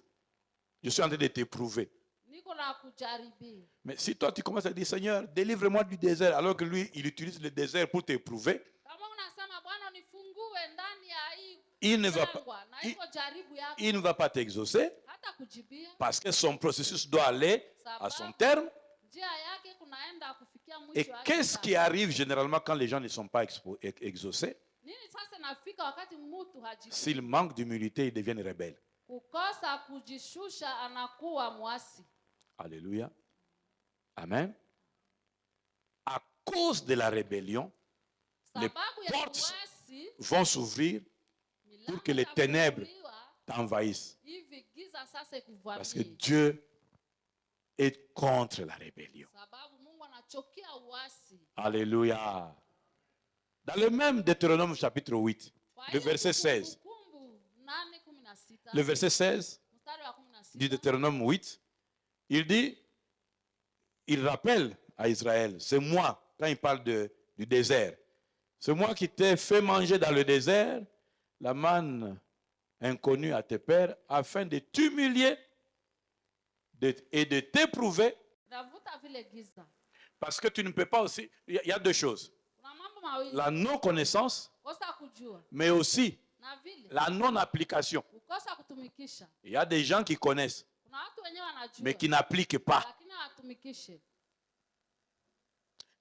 Je suis en train de t'éprouver. Niko na kujaribia. Mais si toi, tu commences à dire, Seigneur, délivre-moi du désert, alors que lui, il utilise le désert pour t'éprouver, Kama unasema Bwana nifungue ndani ya hii il ne va jangwa, pas, na iko jaribu yako il ne va pas t'exaucer hata kujibia parce que son processus doit aller à son terme. njia yake kunaenda kufikia Et mwisho wake. qu'est-ce qui arrive généralement quand les gens ne sont pas exaucés? Nini sasa nafika wakati mtu hajibu? S'ils manquent d'humilité, ils deviennent rebelles. Kukosa kujishusha anakuwa mwasi. Alléluia. Amen. À cause de la rébellion, les Sababu ya portes mwasi vont s'ouvrir pour que les ténèbres t'envahissent. hivi giza sasa Parce que ikuvamie. Dieu est contre la rébellion. Sababu Mungu anachokia uasi. Alléluia. Dans le même Deutéronome chapitre 8, Kwa le hiyo verset 16, Kumbukumbu 8:16, le verset 16 mstari wa 16, du Deutéronome 8, il dit, il rappelle à Israël, c'est moi, quand il parle du désert, c'est moi qui t'ai fait manger dans le désert la manne inconnue à tes pères, afin de t'humilier et de t'éprouver, navuta vile giza. parce que tu ne peux pas aussi, il y a deux choses, Kuna mambo mawili. la non-connaissance, Kosa kujua mais aussi na vile la non-application. kukosa kutumikisha. Il y a des gens qui connaissent, Kuna watu wenyewe wanajua mais qui n'appliquent pas. lakini hawatumikishe.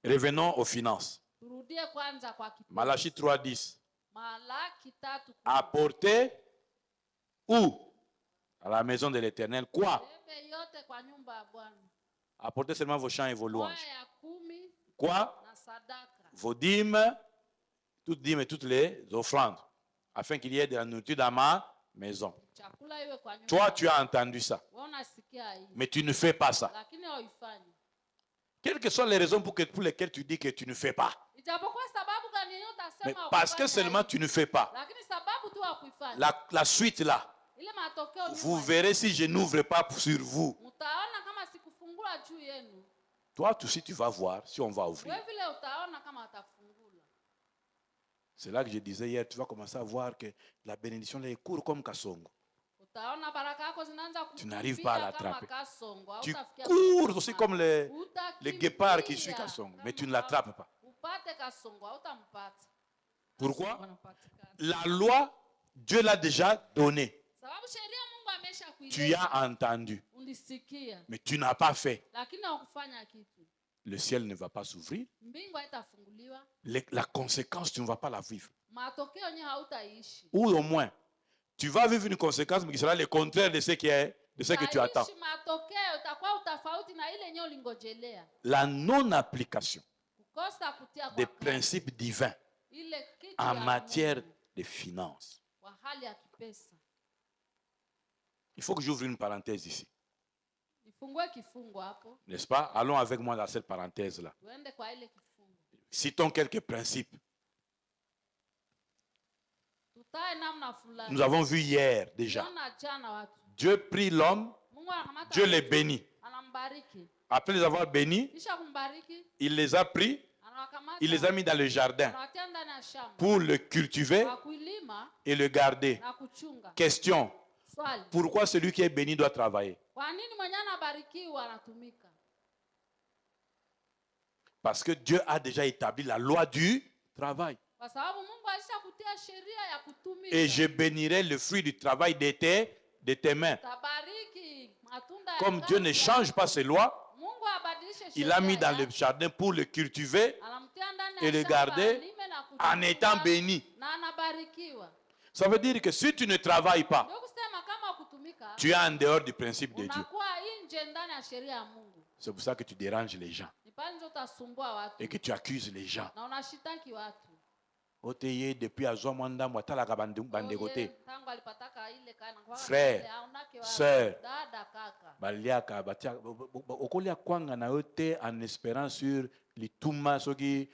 Revenons aux finances. Turudie kwanza kwa kipindi. Malachie 3:10. Malaki 3:10. Apportez où? À la maison de l'Éternel. Quoi? Bebe yote kwa nyumba ya Bwana. Apportez seulement vos chants et vos Moya louanges. ya 10 Quoi? na sadaka. Vos dîmes et toutes les offrandes, afin qu'il y ait de la nourriture dans ma maison. Chakula iwe kwa nyumba. Toi, tu as entendu ça, Wewe unasikia hii. mais tu ne fais pas ça. Lakini hauifanyi. Quelles que soient les raisons pour lesquelles tu dis que tu ne fais pas, Ijapokuwa sababu gani yenyewe utasema mais parce que hukufanya seulement hii. tu ne fais pas, Lakini sababu tu hakuifanya. la suite là, Ile matokeo ni vous moja. verrez si je n'ouvre pas sur vous. Mtaona kama sikufungula juu yenu. Toi aussi, tu vas voir si on va ouvrir. Wewe vile utaona kama atafungula. C'est là que je disais hier, tu vas commencer à voir que la bénédiction là est court comme Kassongo. Utaona baraka yako zinaanza Tu n'arrives pas à l'attraper. kama kasongo. Tu Hautafikia cours aussi comme les Utakimbia guépards qui suivent Kassongo, mais tu ne l'attrapes pas. Upate kasongo, hautampata. Pourquoi? Kasongo anapatikana. La loi, Dieu l'a déjà donnée. Sababu sheria Mungu amesha Tu kuileta. as entendu, Ulisikia, mais tu n'as pas fait. lakini hukufanya kitu. Le ciel ne va pas s'ouvrir. Mbingu haitafunguliwa. La conséquence, tu ne vas pas la vivre. Matokeo yenyewe hautaishi. Ou au moins, tu vas vivre une conséquence, mais qui sera le contraire de ce que tu attends. Utaishi matokeo utakuwa utafauti na ile yenyewe ulingojelea. La non-application Kukosa kutia des kwa kazi. principes divins ile kitu en ya matière Mungu de finances. kwa hali ya kipesa. Il faut que j'ouvre une parenthèse ici. Ifungue kifungo hapo, N'est-ce pas? Allons avec moi dans cette parenthèse-là. tuende kwa ile kifungo. Citons quelques principes. Tutae namna fulani. Nous avons vu hier déjà. Tuliona jana watu. Dieu prie l'homme, Mungu anakamata Dieu les mtu, bénit. anambariki. Après les avoir bénis, Kisha kumbariki, il les a pris, anawakamata. il les a mis dans le jardin Anawatia ndani ya shamba. pour le cultiver Kwa kuilima et le garder. na kuchunga. Question, Swali. pourquoi celui qui est béni doit travailler? Kwa nini mwenye anabarikiwa anatumika? Parce que Dieu a déjà établi la loi du travail. Kwa sababu Mungu alishakutia sheria ya kutumika. Et je bénirai le fruit du travail de tes mains. Tabariki matunda ya Comme Dieu ne kazi change yako. pas ses lois, Mungu abadilishe il l'a sheria mis dans le yake. jardin pour le cultiver Anamtia ndani et ya le shamba, garder alime na kuchunga, en étant béni. na anabarikiwa. Ça veut dire que si tu ne travailles pas, Ndio kusema kama kutumika tu es en dehors du principe de Dieu. unakuwa nje ndani ya sheria ya Mungu. C'est pour ça que tu déranges les gens Ni pale ndio utasumbua watu et que tu accuses les gens. na unashitaki watu. Oteye depuis azwa mwanda mwatalaka bandekote. Oye, tangu alipataka ile kana kwa Frère, kale, haonake watu. sœur. Dada kaka. Baliaka batia okolia kwanga na yote en espérant sur lituma soki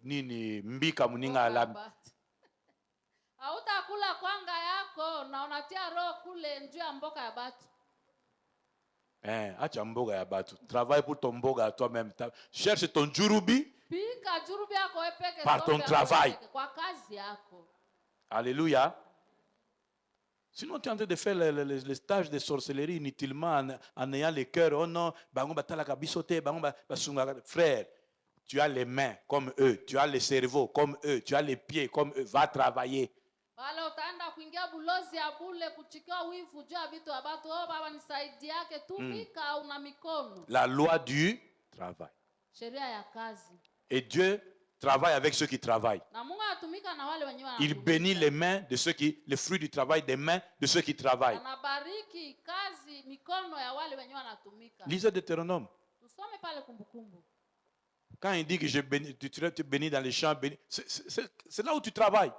nini mbika muninga alami. Hautakula kwanga yako na unatia roho kule njuu ya mboka ya batu. Acha mboga ya batu. Travaille pour ton mboga à toi-même. Cherche ton jurubi Pika jurubi yako wewe peke par ton sote travail. yako peke, kwa kazi yako. Alléluia. Sinon, tu es en train de faire les stages de sorcellerie inutilement en ayant le cœur. Oh non, frère, tu as les mains comme eux, tu as le cerveau comme eux, tu as les pieds comme eux. Va travailler. Wale utaenda kuingia bulozi ya bule kuchikua wivu juu ya vitu ya batu. Oh baba nisaidie yake tumika una mikono. La loi du travail. Sheria ya kazi. Et Dieu travaille avec ceux qui travaillent. Na Mungu anatumika na wale wenyewe Il bénit les mains de ceux qui, les fruits du travail des mains de ceux qui travaillent. anabariki kazi mikono ya wale wenyewe wanatumika. Lisez Deutéronome. Tusome pale Kumbukumbu. Quand il dit que tu bénis dans les champs, c'est là où tu travailles.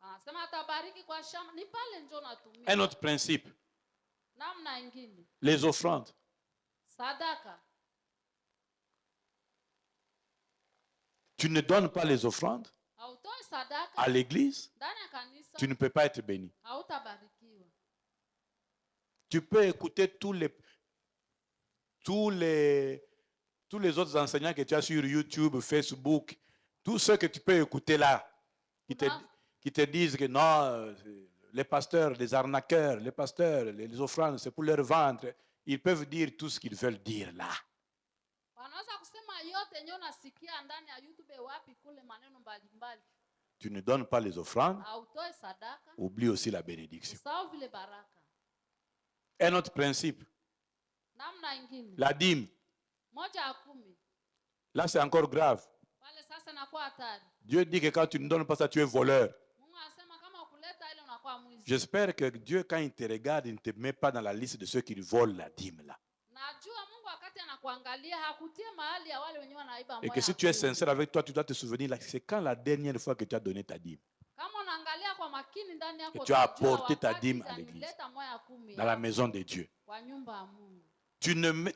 Anasema atabariki kwa shamba, ni pale ndio unatumika. Un autre principe, Namna nyingine. les offrandes. Sadaka. Tu ne donnes pas les offrandes Hautoi sadaka à l'église, ndani ya kanisa, tu ne peux pas être béni. hautabarikiwa. Tu peux écouter tous les autres enseignants que tu as sur YouTube, Facebook, tous ceux que tu peux écouter là, qui te disent que non, les pasteurs, les arnaqueurs, les pasteurs, les offrandes, c'est pour leur ventre. Ils peuvent dire tout ce qu'ils veulent dire là. Wanaweza kusema yote yenyewe unasikia ndani ya YouTube wapi kule maneno mbalimbali. Tu ne donnes pas les offrandes, Hautoi sadaka, oublie aussi la bénédiction. sawa vile baraka. Un autre principe, Namna nyingine. la dîme. 1/10. Là, c'est encore grave. Pale sasa inakuwa hatari. Dieu dit que quand tu ne donnes pas ça, tu es voleur. Mungu anasema kama ukuleta ile unakuwa mwizi. J'espère que Dieu, quand il te regarde, il ne te met pas dans la liste de ceux qui volent la dîme là. Najua Mungu wakati anakuangalia hakutie mahali ya wale wenyewe wanaiba Et moyo. que si tu es sincère avec toi, tu dois te souvenir, là, c'est quand la dernière fois que tu as donné ta dîme? Kama unaangalia kwa makini ndani yako Et tu as utajua apporté ta wakati dîme à l'église, nilileta moyo ya 10 dans la maison de Dieu. kwa nyumba ya Mungu.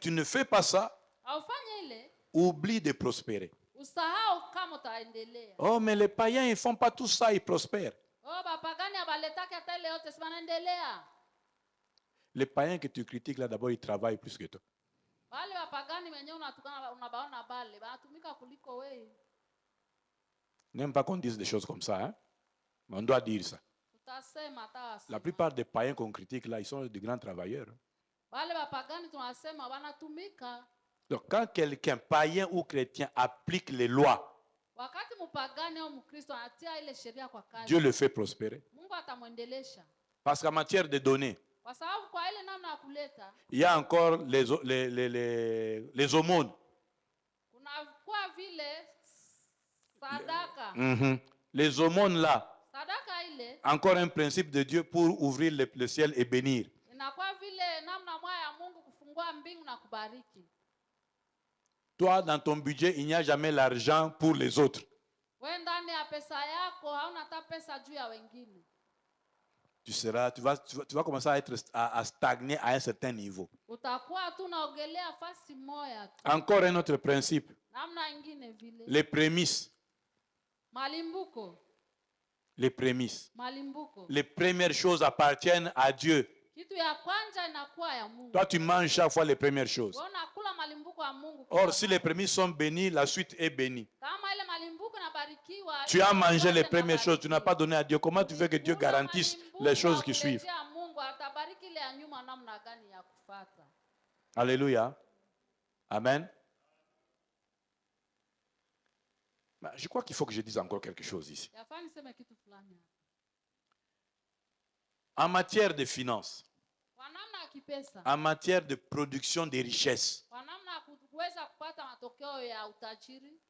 Tu ne fais pas ça, Aufanye ile, oublie de prospérer. usahau kama utaendelea. Oh, mais les païens, ils ne font pas tout ça, ils prospèrent. Oh bapagani abaletake hata ile yote sibanaendelea. Les païens que tu critiques là, d'abord, ils travaillent plus que toi. Wale wapagani wenyewe unatukana unabaona bale, banatumika kuliko wewe. N'aime pas qu'on dise des choses comme ça, hein? Mais on doit dire ça. Tutasema hata La plupart des païens qu'on critique là, ils sont de grands travailleurs. wale wapagani tunasema wanatumika. Donc, quand quelqu'un, païen ou chrétien, applique les lois, Wakati mpagani au Mkristo anatia ile sheria kwa kazi, Dieu le fait prospérer. Mungu atamwendelesha. Parce qu'en matière de données, Kwa sababu kwa ile namna ya kuleta, il y a encore les aumônes. kuna kwa vile sadaka. Les aumônes là, Sadaka ile encore un principe de Dieu pour ouvrir le ciel et bénir. inakuwa vile namna moja ya Mungu kufungua mbingu na kubariki. Toi, dans ton budget, il n'y a jamais l'argent pour les autres. We ndani ya pesa yako hauna hata pesa juu ya wengine. Tu vas commencer à stagner à un certain niveau. Utakuwa tu unaogelea fasi moja tu. Encore un autre principe, Namna ingine vile. les prémices. Malimbuko. Les prémices. Malimbuko. Les premières choses appartiennent à Dieu. Kitu ya kwanza inakuwa ya Mungu. Toi, tu manges chaque fois les premières choses. Wewe unakula malimbuko ya Mungu. Or, si les prémices sont bénies, la suite est bénie. Kama ile malimbuko inabarikiwa, Tu as mangé les yote premières choses, tu n'as pas donné à Dieu. Comment tu veux que Dieu Kula garantisse malimbuko les choses qui suivent? akuletea Mungu atabariki ile ya nyuma namna gani ya kufuata. Alléluia. Amen. Mais je crois qu'il faut que je dise encore quelque chose ici. Yafaa niseme kitu fulani hapa. En matière de finances, Kwa namna ya kipesa, en matière de production des richesses, kwa namna ya kuweza kupata matokeo ya utajiri,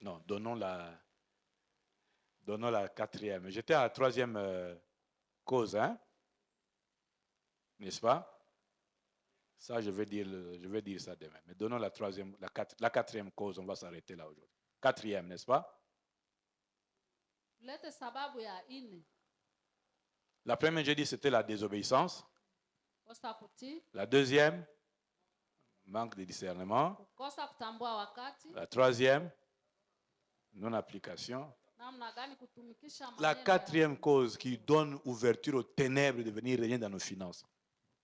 non, donnons la quatrième. J'étais à la troisième cause, hein? N'est-ce pas? Ça, je vais dire ça demain. Mais donnons la troisième, la quatrième cause. On va s'arrêter là aujourd'hui. Quatrième, n'est-ce pas? lete sababu ya ine. La première, j'ai dit, c'était la désobéissance. Kosa kutii, La deuxième, manque de discernement. kukosa kutambua wakati, La troisième, non-application. namna gani kutumikisha La maneno ya quatrième cause qui donne ouverture aux ténèbres de venir régner dans nos finances.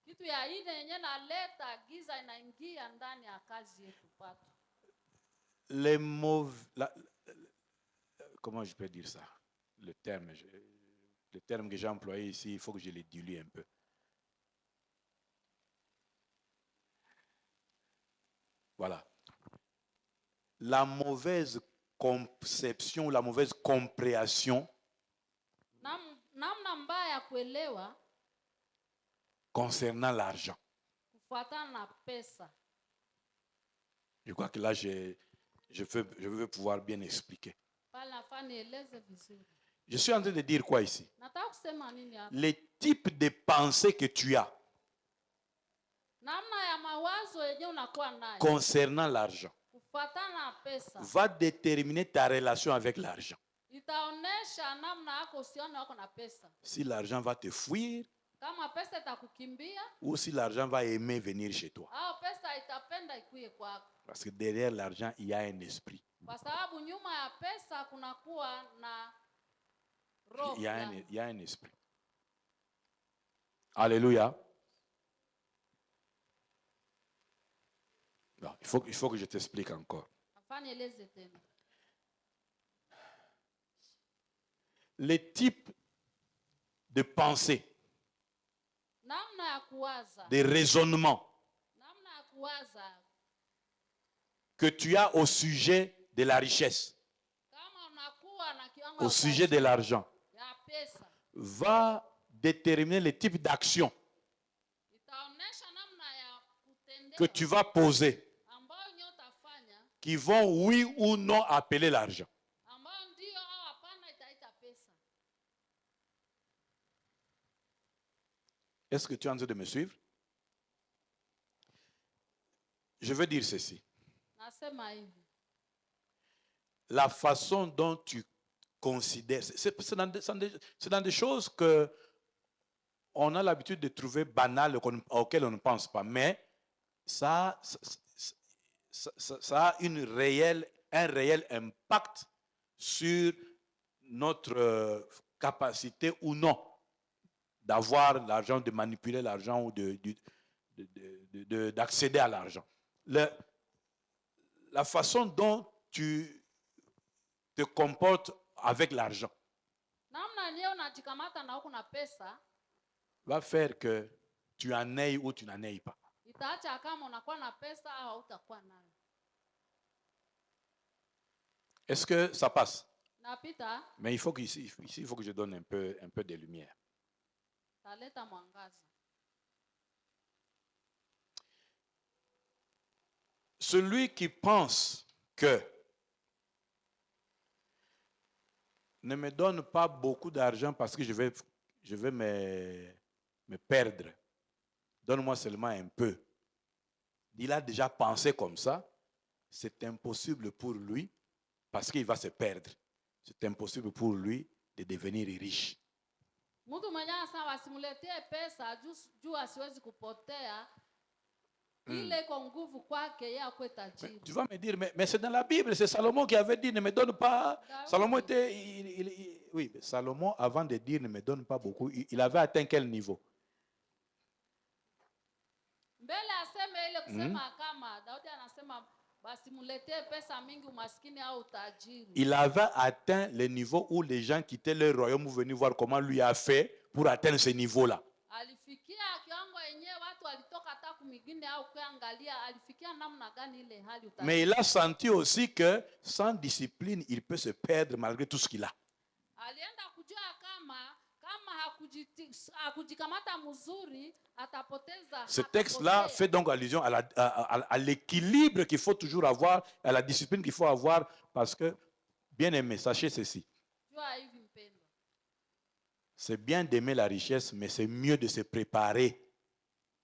kitu ya ine yenye naleta giza inaingia ndani ya kazi yetu pato. Les mauvais. Comment je peux dire ça? Le terme que j'ai employé ici, il faut que je le dilue un peu. Voilà. La mauvaise conception, la mauvaise compréhension Namna mbaya ya kuelewa concernant l'argent. kufuatana na pesa. Je crois que là, je veux pouvoir bien expliquer. Pale nafaa nieleze vizuri. Je suis en train de dire quoi ici? Nataka kusema nini hapa? Les types de pensées que tu as Namna ya mawazo yenye unakuwa nayo concernant l'argent kufuatana na pesa va déterminer ta relation avec l'argent. itaonesha namna yako usione wako na pesa. Si l'argent va te fuir Kama pesa itakukimbia ou si l'argent va aimer venir chez toi. au pesa itapenda ikuye kwako, Parce que derrière l'argent, il y a un esprit. kwa sababu nyuma ya pesa kunakuwa na roho Il y a fulani. un esprit. Alléluia. Non, il faut que je t'explique encore. Nafaa nieleze tena. Les types de pensées, Namna ya kuwaza, de raisonnements namna ya kuwaza que tu as au sujet de la richesse, kama unakuwa na kiwango au sujet de l'argent, ya pesa va déterminer le type d'action itaonesha namna ya kutendea que tu vas poser, ambayo nyo utafanya qui vont oui ou non appeler l'argent. ambayo ndio au hapana itaita pesa. Est-ce que tu es en train de me suivre? Je veux dire ceci. Nasema hivi, La façon dont tu considères, c'est dans des choses que on a l'habitude de trouver banales, auxquelles on ne pense pas, mais ça a un réel impact sur notre capacité ou non d'avoir l'argent, de manipuler l'argent ou d'accéder à l'argent. La façon dont tu te comportes avec l'argent namna leo unajikamata na huku na pesa va faire que tu en aies ou tu n'en aies pas. itaacha kama unakuwa na pesa au hautakuwa nayo. Est-ce que ça passe? Napita Mais il faut que ici, il faut que je donne un peu de lumière. taleta mwangaza. Celui qui pense que ne me donne pas beaucoup d'argent parce que je vais me perdre. Donne-moi seulement un peu. il a déjà pensé comme ça, c'est impossible pour lui parce qu'il va se perdre. C'est impossible pour lui de devenir riche. Mtu mwenye anasema wasimuletee pesa juu asiwezi kupotea. Ile iko nguvu kwake yeye akwe tajiri. Tu vas me dire, mais c'est dans la Bible, c'est Salomon qui avait dit, ne me donne pas. Salomon était, oui, mais Salomon, avant de dire ne me donne pas beaucoup, il avait atteint quel niveau? Mbele aseme ile kusema kama Daudi anasema basimuletee pesa mingi umaskini au tajiri. Il avait atteint le niveau où les gens quittaient leur royaume pour venir voir comment lui a fait pour atteindre ce niveau-là. Alifikia kiwango yenyewe watu walitoka hata kumigine au kuangalia alifikia namna gani ile hali utajiri. Mais il a senti aussi que sans discipline, il peut se perdre malgré tout ce qu'il a. Alienda kujua kama hakujikamata mzuri atapoteza. Ce texte-là fait donc allusion à l'équilibre qu'il faut toujours avoir, à la discipline qu'il faut avoir, parce que, bien aimé, sachez ceci. Jua hivi mpendwa. C'est bien d'aimer la richesse, mais c'est mieux de se préparer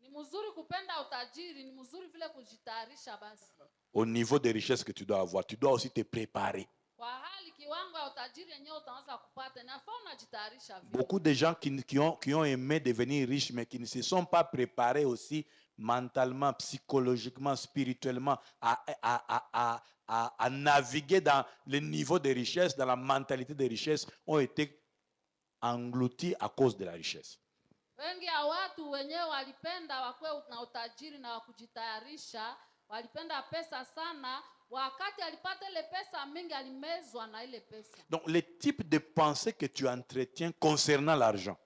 Ni mzuri kupenda utajiri, ni mzuri vile kujitayarisha basi. au niveau de richesse que tu dois avoir. Tu dois aussi te préparer. Kwa hali kiwango ya utajiri yenyewe utaanza kupata, nafaa unajitayarisha vile. Beaucoup de gens qui ont aimé devenir riches, mais qui ne se sont pas préparés aussi mentalement, psychologiquement, spirituellement à naviguer dans le niveau de richesse, dans la mentalité de richesse, ont été engloutis à cause de la richesse. Wengi ya watu wenyewe walipenda wakwe na utajiri na wakujitayarisha, walipenda pesa sana, wakati alipata ile pesa mingi alimezwa na ile pesa. Donc, le type de pensée que tu entretiens concernant l'argent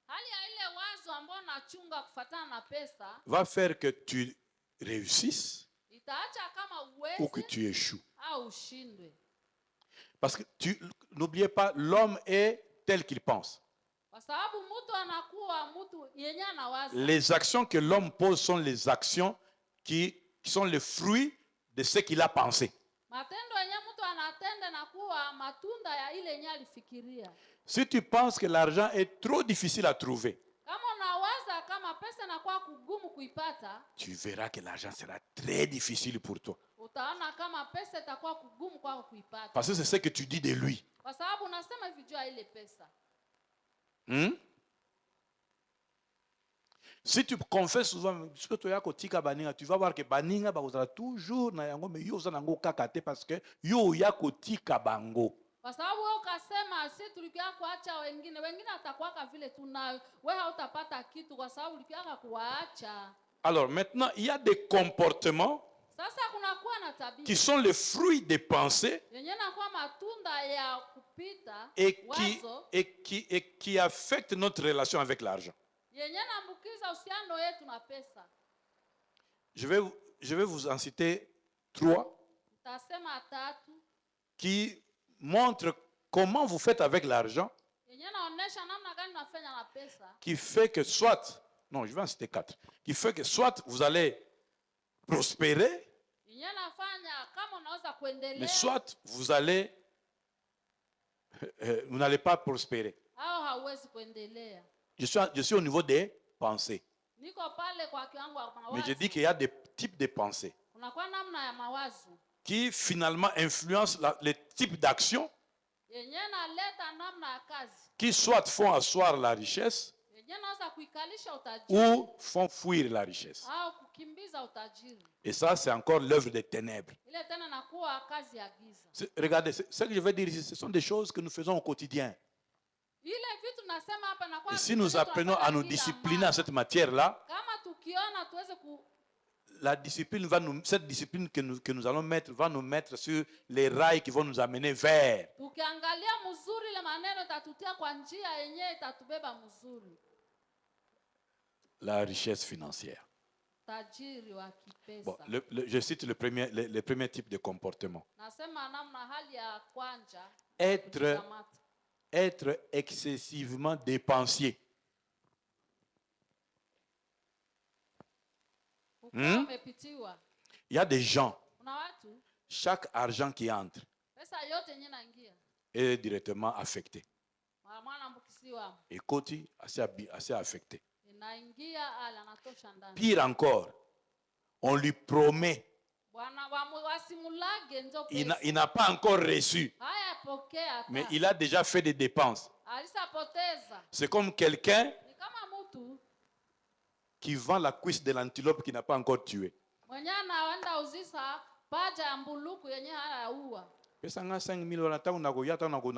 Hali ya ile wazo ambao nachunga kufuatana na pesa va faire que tu réussisses itaacha kama ou que uwezi tu échoues. au ushindwe. Parce que n'oubliez pas, l'homme est tel qu'il pense. Kwa sababu mtu anakuwa mtu yenye anawaza. Les actions que l'homme pose sont les actions qui sont le fruit de ce qu'il a pensé. Matendo yenye mtu anatenda na kuwa matunda ya ile yenye alifikiria. Si tu penses que l'argent est trop difficile à trouver, Kama unawaza kama pesa inakuwa kugumu kuipata, tu verras que l'argent sera très difficile pour toi. utaona kama pesa itakuwa kugumu kwako kuipata. Parce que c'est ce que tu dis de lui. Kwa sababu unasema hivi juu ya ile pesa. Si tu confesses souvent, tu vas voir que baninga ba toujours na yango mais yo zanango kakate parce que yo ya kotika bango. Kwa sababu wewe ukasema si tulikuwa kuacha wengine atakuwaka vile tunayo. Wewe hautapata kitu kwa sababu ulikuwa kuwaacha. Alors maintenant, il y a des comportements Sasa kunakuwa na tabia qui sont le fruit des pensées yenye nakuwa matunda ya kupita et qui affectent notre relation avec l'argent. yenye naambukiza uhusiano yetu na pesa. Je vais vous en citer 3 Utasema tatu qui montrent comment vous faites avec l'argent, yenye naonesha namna gani unafanya na pesa. qui fait que soit, non, je vais en citer 4, qui fait que soit vous allez prospérer, Yenye nafanya kama unaweza mais kuendelea soit vous n'allez pas prospérer. au hauwezi kuendelea. Je suis au niveau des pensées. Niko pale kwa kiwango ya Mais je mawazo. dis qu'il y a des types de pensées Unakuwa namna ya mawazo qui finalement influencent les types d'actions yenye naleta namna ya kazi qui soit font asseoir la richesse yenye naweza kuikalisha utajiri ou font fuir la richesse. au kukimbiza utajiri. Et ça, c'est encore l'œuvre des ténèbres. Ile tena nakuwa kazi ya giza. Regardez, ce que je vais dire ici, ce sont des choses que nous faisons au quotidien. Ile vitu nasema hapa nakuwa Et si nous apprenons à nous discipliner à cette matière-là, kama tukiona tuweze la discipline cette discipline que nous allons mettre va nous mettre sur les rails qui vont nous amener vers tukiangalia mzuri ile maneno itatutia kwa njia yenyewe itatubeba mzuri. la richesse financière. Tajiri wa kipesa. Bon, je cite le premier type de comportement. Nasema namna hali ya kwanja Être excessivement dépensier. Umepitiwa. Il y a des gens, Kuna watu chaque argent qui entre pesa yote yenyewe inaingia est directement affecté. mwana mbukisiwa Et côté assez affecté. inaingia ala anatosha ndani. Pire encore, On lui promet. Wasimulage njo Il pesa. n'a pas encore reçu. Haya pokea hata. Mais il a déjà fait des dépenses. Alisapoteza. C'est comme quelqu'un Ni kama mtu qui vend la cuisse de l'antilope qui n'a pas encore tué. mwenye anaenda uzisa paja ya mbuluku yenye hayaua. Pesa nga 5,000 wana tangu nakoya tangu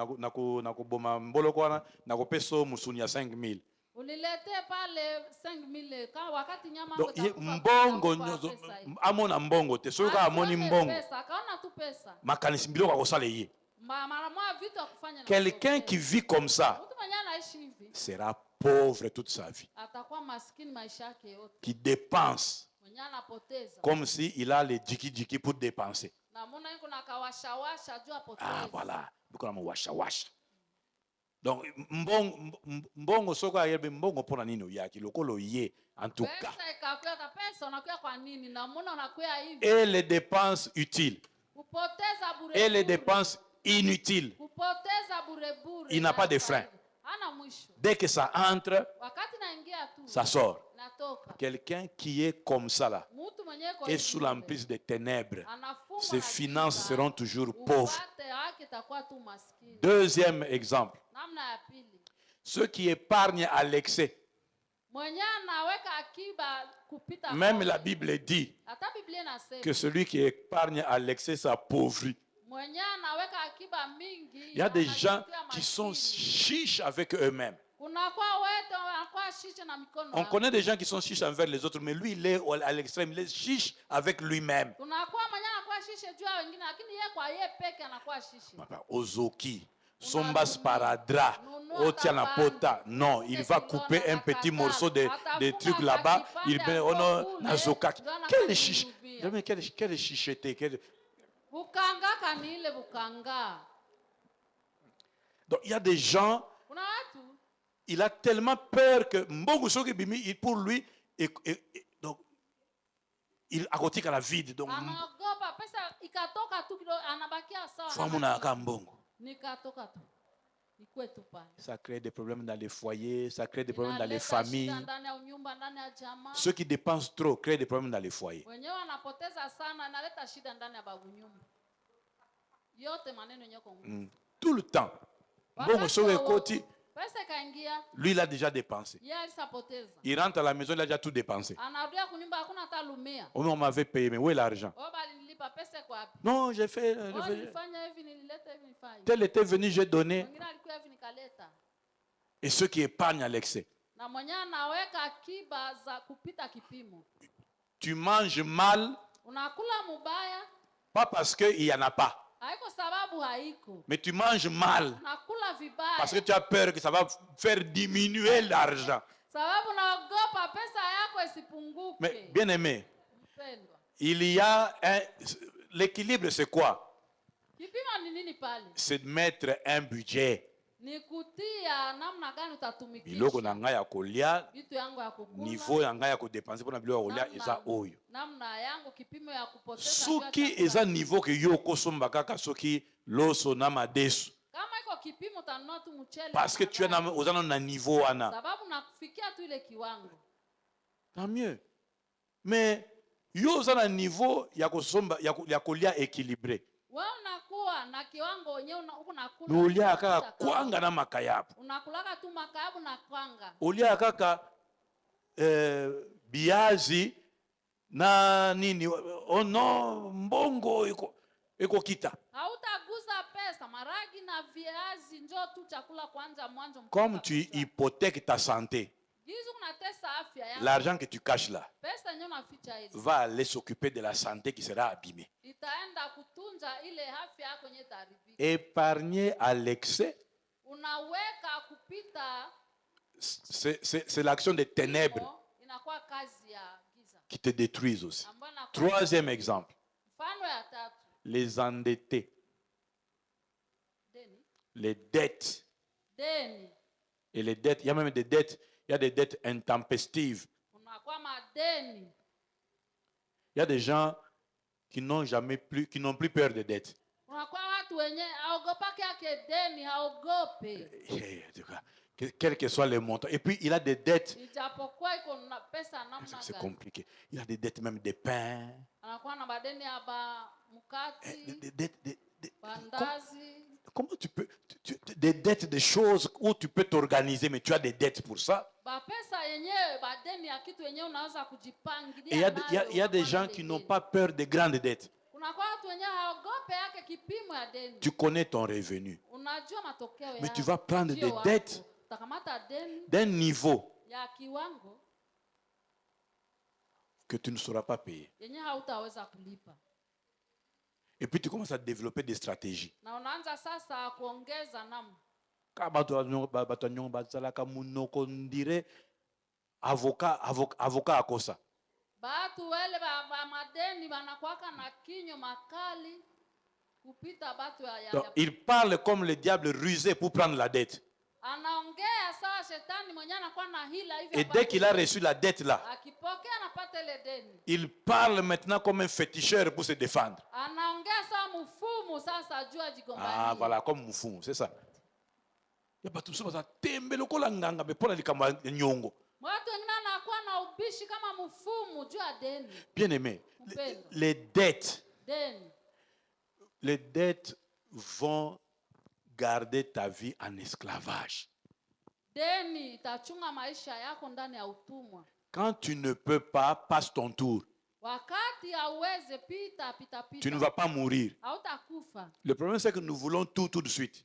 nakoboma mboloko wana nakopesa musuni ya 5,000. Uniletee pale 5,000 kama wakati nyama Donc itakufa, mbongo itakufa nyozo pesa hii. amona mbongo te soka amoni Asione mbongo pesa, akaona tu pesa. makanisi biloko akosala ye. Mara moja vitu akufanya na Quelqu'un qui vit comme ça mtu mwenye anaishi hivi sera pauvre toute sa vie. atakuwa maskini maisha yake yote. Qui dépense Mwenye anapoteza. comme si il a les djiki pour dépenser. Na mbona yuko na kawashawasha juu apoteza. Ah voilà, biko na washa washa. Donc mbongo soko ayebe mbongo pona nini oyaki lokolo ye en tout cas. Pesa ikakuya pesa unakuya kwa nini? Na mbona unakuya hivi? Et les dépenses utiles Kupoteza bure. et les bure. dépenses inutiles. Kupoteza bure bure. Il n'a pas de frein. Hana mwisho. Dès que ça entre, Wakati naingia tu. ça sort. Natoka. Quelqu'un qui est comme ça là Mtu mwenye kwa est sous l'emprise des ténèbres. anafungwa Ses na finances giza, seront toujours pauvres. upate wake itakuwa tu maskini. Deuxième exemple, Namna ya pili. ceux qui épargnent à l'excès. Mwenye anaweka akiba kupita. Même kiasi. la Bible dit Hata Biblia inasema. que celui qui épargne à l'excès s'appauvrit. Mwenye anaweka akiba mingi. Il y a des gens anajitia qui sont maskini. chiches avec eux-mêmes. Kunakuwa wete wanakuwa shiche na mikono. On connaît des gens qui sont chiches envers les autres, mais lui, il est à l'extrême, il est chiche avec lui-même. Kunakuwa mwenye anakuwa shishe juu ya wengine lakini yeye kwa yeye peke anakuwa shishe. Ozoki, Sombas Paradra, Otiana Pota. Non, il va couper un petit morceau de trucs là-bas. Il met oh Nazokak. Quelle chiche. Quelle chicheté. Bukanga kanile bukanga. Donc il y a des gens, Kuna watu il a tellement peur que Mbongo Soki Bimi, pour lui, donc il agotique à la vide. Donc, anaogopa pesa ikatoka tu kidogo anabakia sawa. Famuna Mbongo. Nikatoka tu. Ikwe tu pale. Ça crée des problèmes dans les foyers, ça crée des problèmes dans les Inaleta shida familles. ndani ya nyumba, ndani ya jamaa. Ceux qui dépensent trop créent des problèmes dans les foyers. Wenyewe wanapoteza sana inaleta shida ndani ya babu nyumba. Yote maneno yenyewe kwa Mungu. Tout le temps. Mbongo Soki Koti, Pesa kaingia, lui, il a déjà dépensé. yeye alisapoteza. Il rentre à la maison, il a déjà tout dépensé. Anarudia kunyumba hakuna hata lumia. Oh, mais on m'avait payé, mais où est l'argent? Wao bali nilipa pesa kwa wapi? Non, j'ai fait. Wao nilifanya hivi nilileta hivi nifanye. Tel était venu, j'ai donné. Mwingine alikuwa hivi nikaleta. Et ceux qui épargnent à l'excès. Na mwenyewe anaweka akiba za kupita kipimo. Tu manges mal, Unakula mubaya, pas parce qu'il n'y en a pas, haiko sababu haiko. mais tu manges mal Unakula vibaya. parce que tu as peur que ça va faire diminuer l'argent. Sababu naogopa pesa yako isipunguke. Mais bien aimé, Mpendwa. il y a un. L'équilibre, c'est quoi? Kipimo ni nini pale? C'est de mettre un budget. Ni kutia namna gani Biloko utatumikisha. na ngai ya kolia, Vitu yangu ya kukula. niveau ya ngai ya kodepense mpona biloko ya kolia eza oyo. Namna yangu kipimo ya kupoteza. Soki eza niveau ke yo okosomba kaka soki loso na madesu. Kama iko kipimo utanunua tu mchele. Parce que tu es oza na niveau wana. Sababu nakufikia tu ile kiwango. Tant mieux. Mais yo oza na niveau ya kosomba ya kolia équilibré. Wewe unakuwa na kiwango wenyewe uko nakula. Mais olia kaka kwanga na makayabu. Unakulaka tu makayabu na kwanga. Olia kaka biazi na nini oh non mbongo iko kita. Hautaguza pesa, maragi na viazi njoo tu chakula kwanza mwanzo. Comme tu hypothèques ta santé, Gizu kunatesa afya yako. l'argent que tu caches là Pesa yenyewe unaficha hizi. va aller s'occuper de la santé qui sera abîmée. Itaenda kutunza ile afya yako yenyewe itaharibika. Épargner à l'excès, Unaweka kupita c'est l'action des ténèbres inakuwa kazi ya giza. qui te détruisent aussi. Ambayo inakuwa- Troisième exemple, Mfano ya tatu. les endettés, Deni. les dettes. Deni. Et les dettes, il y a même des dettes, il y a des dettes intempestives. Unakuwa madeni. Il y a des gens qui n'ont plus peur des dettes. Unakuwa watu wenye haogopake yake deni, haogope. En tout cas, quel que soit le montant. Et puis, il a des dettes. ijapokuwa iko na pesa namna C'est gani, compliqué. Il a des dettes même des pains. anakuwa na madeni ya mkati, Des dettes, bandazi. comment tu peux... des dettes, des choses où tu peux t'organiser, mais tu as des dettes pour ça. Bapesa yenyewe badeni ya kitu yenyewe unaweza kujipangilia. Et il y a des nayo, gens unakuwa qui na n'ont deni. pas peur des grandes dettes. Kuna kwa watu wenyewe haogope yake kipimo ya deni. Tu connais ton revenu. Unajua matokeo Mais yake. tu vas prendre Ndio des wako. dettes Utakamata deni d'un niveau ya kiwango que tu ne sauras pas payer. yenyewe hautaweza kulipa. Et puis tu commences à développer des stratégies. Na unaanza sasa kuongeza namna. Quand bato nyongo bazalaka munoko ndire avocat à kosa. Batu wale ba madeni banakuwaka na kinyo makali kupita batu ya Donc, il parle comme le diable rusé pour prendre la dette. anaongea sawa shetani mwenyewe anakuwa na hila hivi. Et dès qu'il a reçu la dette là, akipokea anapata ile deni. il parle maintenant comme un féticheur pour se défendre. Anaongea sawa mfumu sasa juu ajigombanie. Ah voilà, comme Moufoum, c'est ça. Il y a pas tout ça, ça tembe lokola nganga mais pour la likamba nyongo. Watu wengine anakuwa na ubishi kama mfumu juu ya deni. Bien aimé, Mpendo. les dettes vont garder ta vie en esclavage. Deni itachunga maisha yako ndani ya utumwa. Quand tu ne peux pas, passe ton tour. Wakati hauweze pita. Tu ne vas pas mourir. Hautakufa. Le problème, c'est que nous voulons tout de suite.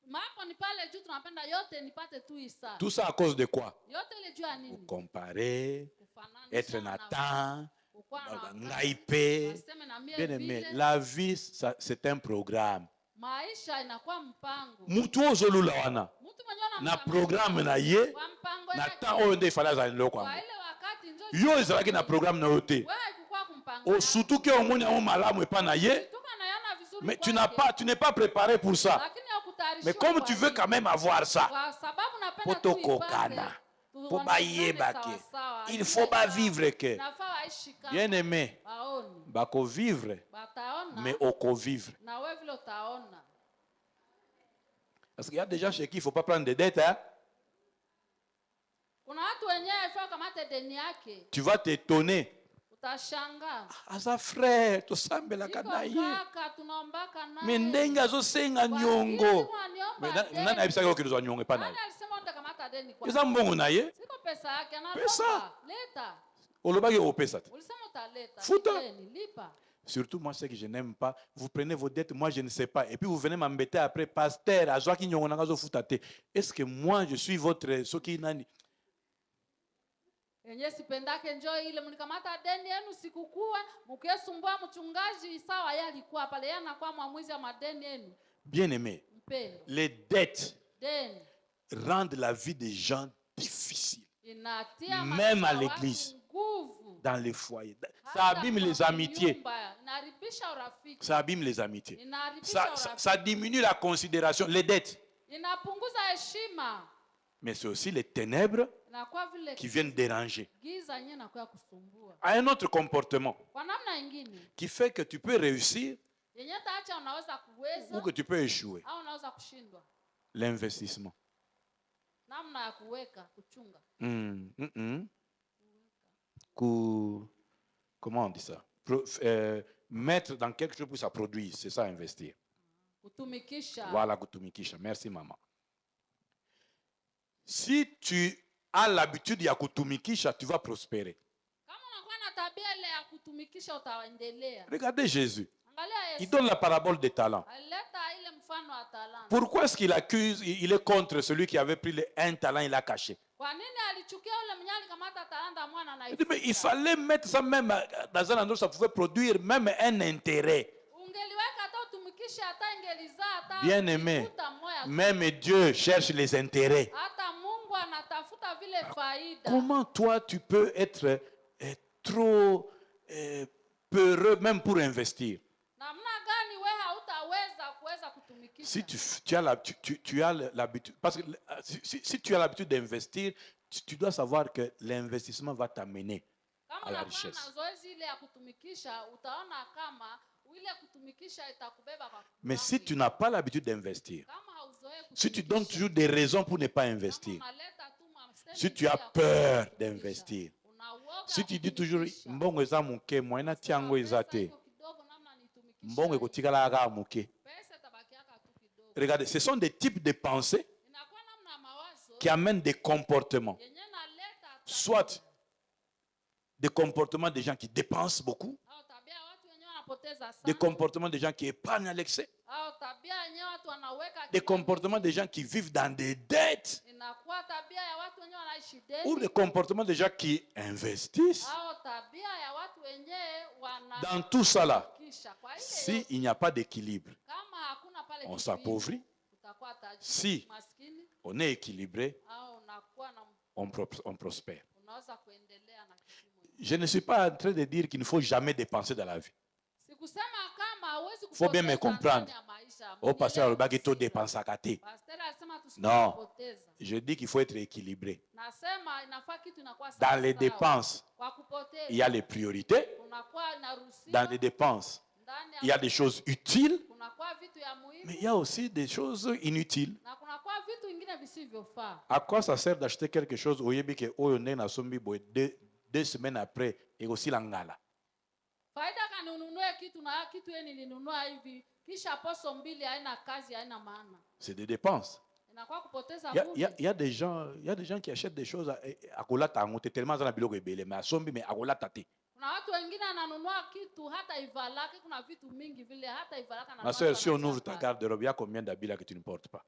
Mapo ni pale juu tunapenda yote nipate tu isa. Tout ça à cause de quoi? Yote ile juu ya Pour nini? comparer, Kufananisha être na Nathan, kukuwa na wakati. ngaïpé. Waseme na mie Bien aimé, vile. la vie, c'est un programme. Maisha inakuwa mpango. Mutu ozolula wana. Mtu mwenyewe Na programme na ye, kwa mpango na yake. temps oyo nde ifale azalelo Kwa kwango. ile wakati njoo. Yo ezalaki na programme na yo te. Wewe haikuwa kumpango. Oh, surtout que omoni yango malamu epa na ye, Tuka na yana vizuri. mais kwake, tu n'es pas préparé pour ça. lakini hakutayarishiwa Mais comme kwa tu veux hili. quand même avoir ça, Kwa sababu napenda po tu tokokana, ipate, po tuonekane bayebake, sawasawa. il faut pas vivre que. Nafaa waishi kama Bien aimé, waoni. bako vivre, Bataona mais oko vivre. na wewe vile utaona. Parce qu'il y a des gens chez qui il ne faut pas prendre des dettes. Hein? Kuna watu wenyewe ifaa kamate deni yake. Tu vas t'étonner. Utashangaa. Asa frère, tosambelaka Iko na ye. kaka tunaombaka naye. Mais ndenge azosenga Kwa nyongo. nini waniomba Mais deni? nani ayebisaki yo okende kozwa nyongo epa na Nani ye? alisema utakamata deni kwa? Eza mbongo na ye. Siko pesa yake analomba. Pesa. Leta. Olobaki okopesa te. Ulisema utaleta. Futa. Deni, lipa. Surtout moi, ce que je n'aime pas, vous prenez vos dettes, moi je ne sais pas. Et puis vous venez m'embêter après, pasteur, azwaki nyongo nanga zo futate. Est-ce que moi je suis votre soki nani? Yenye sipendake njoo ile mnikamata deni yenu sikukua mkiesumbua mchungaji sawa yeye alikuwa pale yeye anakuwa mwamuzi wa madeni yenu. Bien aimé, Mpendo. les dettes Deni rendent la vie des gens difficile. inatia Même maisha à ya l'église. watu nguvu. Dans les foyers. Ça Hata abîme kwa les amitiés. nyumba, inaharibisha urafiki. Ça abîme les amitiés. Inaharibisha urafiki. Ça diminue la considération, les dettes. Inapunguza heshima. Mais c'est aussi les ténèbres Inakuwa vile qui viennent déranger. giza yenyewe inakuwa kusumbua. À un autre comportement Kwa namna nyingine qui fait que tu peux réussir yenyewe taacha unaweza kuweza ou que tu peux échouer. au unaweza kushindwa. L'investissement. Namna ya kuweka, kuchunga. Comment on dit ça? Mettre dans quelque chose pour que ça produise, c'est ça investir. Kutumikisha. Voilà, kutumikisha. Merci maman. Si tu as l'habitude ya kutumikisha, tu vas prospérer. Kama unakuwa na tabia ile ya kutumikisha utaendelea. Regardez Jésus. Angalia Yesu. Il donne la parabole des talents. Alileta ile mfano wa talanta. Pourquoi est-ce qu'il accuse, il est contre celui qui avait pris un talent, il l'a caché? Kwa nini alichukia yule mwenye alikamata talanta mwana na Il dit, mais il fallait mettre ça même dans un endroit où ça pouvait produire même un intérêt. ungeliweka hata utumikishe hata ingelizaa hata Bien aimé, kuta moya. même Dieu cherche les intérêts. Hata Mungu anatafuta vile faida. Comment toi tu peux être trop peureux même pour investir? Namna gani wewe hautaweza kuweza kutumikisha? Si tu as l'habitude, parce que si tu as l'habitude d'investir, tu dois savoir que l'investissement va t'amener Kama à la unakuwa richesse. na zoezi ile ya kutumikisha utaona kama ile kutumikisha itakubeba kwa. Mais si tu n'as pas l'habitude d'investir, Kama hauzoee Si tu donnes toujours des raisons pour ne pas investir, Unaleta tu masemi si tu juu as ya peur kutumikisha. d'investir, Unaoga si tu dis toujours kutumikisha. mbongo eza muke mwana tiango Pesa ezate, iko kidogo namna nitumikisha mbongo hii. ekotikala kaka muke. Pesa tabakiaka tu kidogo. Regardez, ce sont des types de pensées Inakuwa namna mawazo qui amènent des comportements, yenye naleta soit des comportements des gens qui dépensent beaucoup, au tabia ya watu wenyewe wanapoteza des sana. comportements des gens qui épargnent à l'excès, Au tabia yenyewe watu wanaweka des kidogo. comportements des gens qui vivent dans des dettes, Inakuwa tabia ya watu wenyewe wanaishi ou deni. des comportements des gens qui investissent. Au tabia ya watu wenyewe Dans tout ça là, wanakisha. Kwa ile si il n'y a pas d'équilibre, kama hakuna pale on kipimo, s'appauvrit. utakuwa tajiri Si maskini on est équilibré, au unakuwa na on prospère. unaweza kuendelea na kipimo. Je ne suis pas en train de dire qu'il ne faut jamais dépenser dans la vie. Sikusema kama hauwezi Faut bien me kupoteza comprendre. ndani ya maisha. Oh, pasteur, le bagage tout Mnielewe dépense à côté. Pasteur alisema Non. tusipoteza. Je dis qu'il faut être équilibré. Nasema inafaa kitu inakuwa Dans sawa les sawa. dépenses, Kwa kupoteza il y a les priorités. kunakuwa inaruhusiwa. Dans les dépenses, Ndani il y a des choses utiles, kunakuwa vitu ya muhimu mais il y a aussi des choses inutiles. na kunakuwa vitu vingine visivyofaa. À quoi ça sert d'acheter quelque chose au yebi ke oyo nde na sombi boy 2 semaines après et aussi l'angala. Faida kani ununue kitu na kitu yeye nilinunua hivi kisha poso mbili haina kazi haina maana. C'est des dépenses. Inakuwa kupoteza Il y a des gens qui achètent des choses à kolata ngote tellement ça na biloko ebele mais à sombi mais à kolata te. Kuna watu wengine ananunua kitu hata ivalake, kuna vitu mingi vile hata ivalaka na Ma soeur, si on ouvre ta garde-robe, il y a combien d'habits là que tu ne portes pas?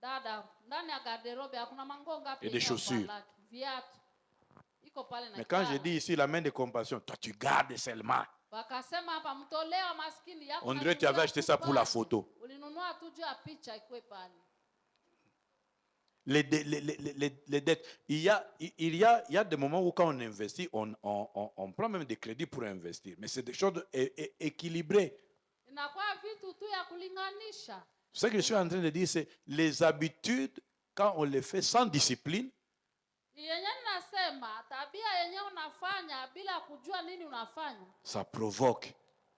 dada ndani ya garderobe hakuna mango ngapi Et des yenye chaussures. uvalake, viatu iko pale na Mais quand ikala. je dis ici la main de compassion, toi tu gardes seulement. Wakasema hapa mtolewa maskini yako. On dirait que tu avais acheté ça pour la photo. Ulinunua tu juu ya picha ikwe pale. Les dettes. Il y a des moments où quand on investit, on prend même des crédits pour investir. Mais c'est des choses équilibrées. Inakuwa vitu tu ya kulinganisha. Ce que je suis en train de dire, c'est les habitudes, quand on les fait sans discipline, Yenye nasema tabia yenye unafanya bila kujua nini unafanya ça provoque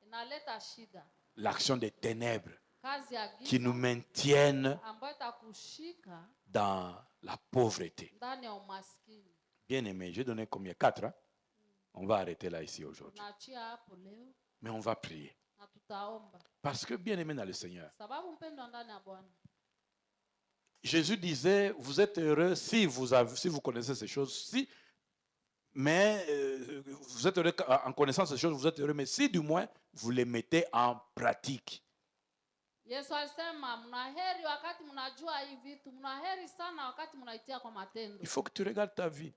inaleta shida. l'action des ténèbres Kazi ya qui giza nous maintiennent ambayo itakushika dans la pauvreté. ndani ya umaskini. Bien aimé, j'ai donné combien? 4, hein? On va arrêter là ici aujourd'hui. Tunaachia hapo leo Mais on va prier. na tutaomba. Parce que bien aimé dans le Seigneur, Sababu mpendwa ndani ya Bwana. Jésus disait, vous êtes heureux si vous connaissez ces choses, mais vous êtes heureux en connaissant ces choses, vous êtes heureux, mais si du moins vous les mettez en pratique. Yesu alisema mnaheri wakati mnajua hii vitu, mnaheri sana wakati mnaitia kwa matendo. Il faut que tu regardes ta vie.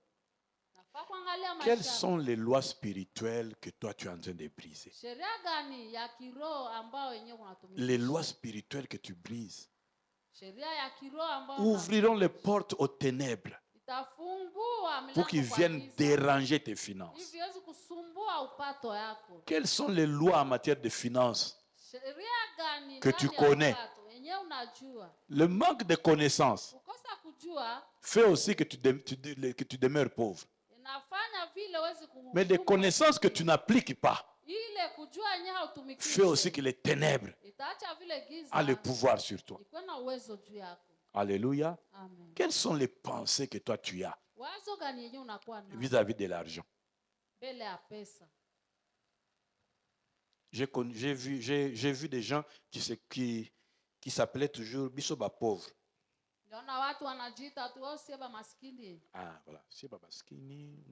Nafaa kuangalia Quelles maisha. sont les lois spirituelles que toi tu es en train de briser? Sheria gani ya kiroho ambao wenyewe unatumia? Les lois spirituelles que tu brises Sheria ya kiroho ambao ouvriront les portes aux ténèbres itafungua milango pour qu'ils kwa viennent giza. déranger tes finances. Hivi haiwezi kusumbua upato yako. Quelles sont les lois en matière de finances? Sheria gani Que ndani tu ya connais. upato wenyewe unajua? Le manque de connaissances Kukosa kujua fait aussi que tu demeures pauvre. inafanya vile huwezi Mais des connaissances que tu n'appliques pas ile kujua yenyewe hautumikishi. fait aussi que les ténèbres Itaacha vile giza. ont le pouvoir sur toi. Ikuwe na uwezo juu yako. Alléluia. Amen. Quelles sont les pensées que toi tu as Wazo gani yenyewe unakuwa nayo vis-à-vis de l'argent? mbele ya pesa? J'ai vu des gens qui s'appelaient toujours Bisoba pauvre. Niliona watu wanajiita tu wao sieba maskini. Ah, voilà. C'est pas baskini.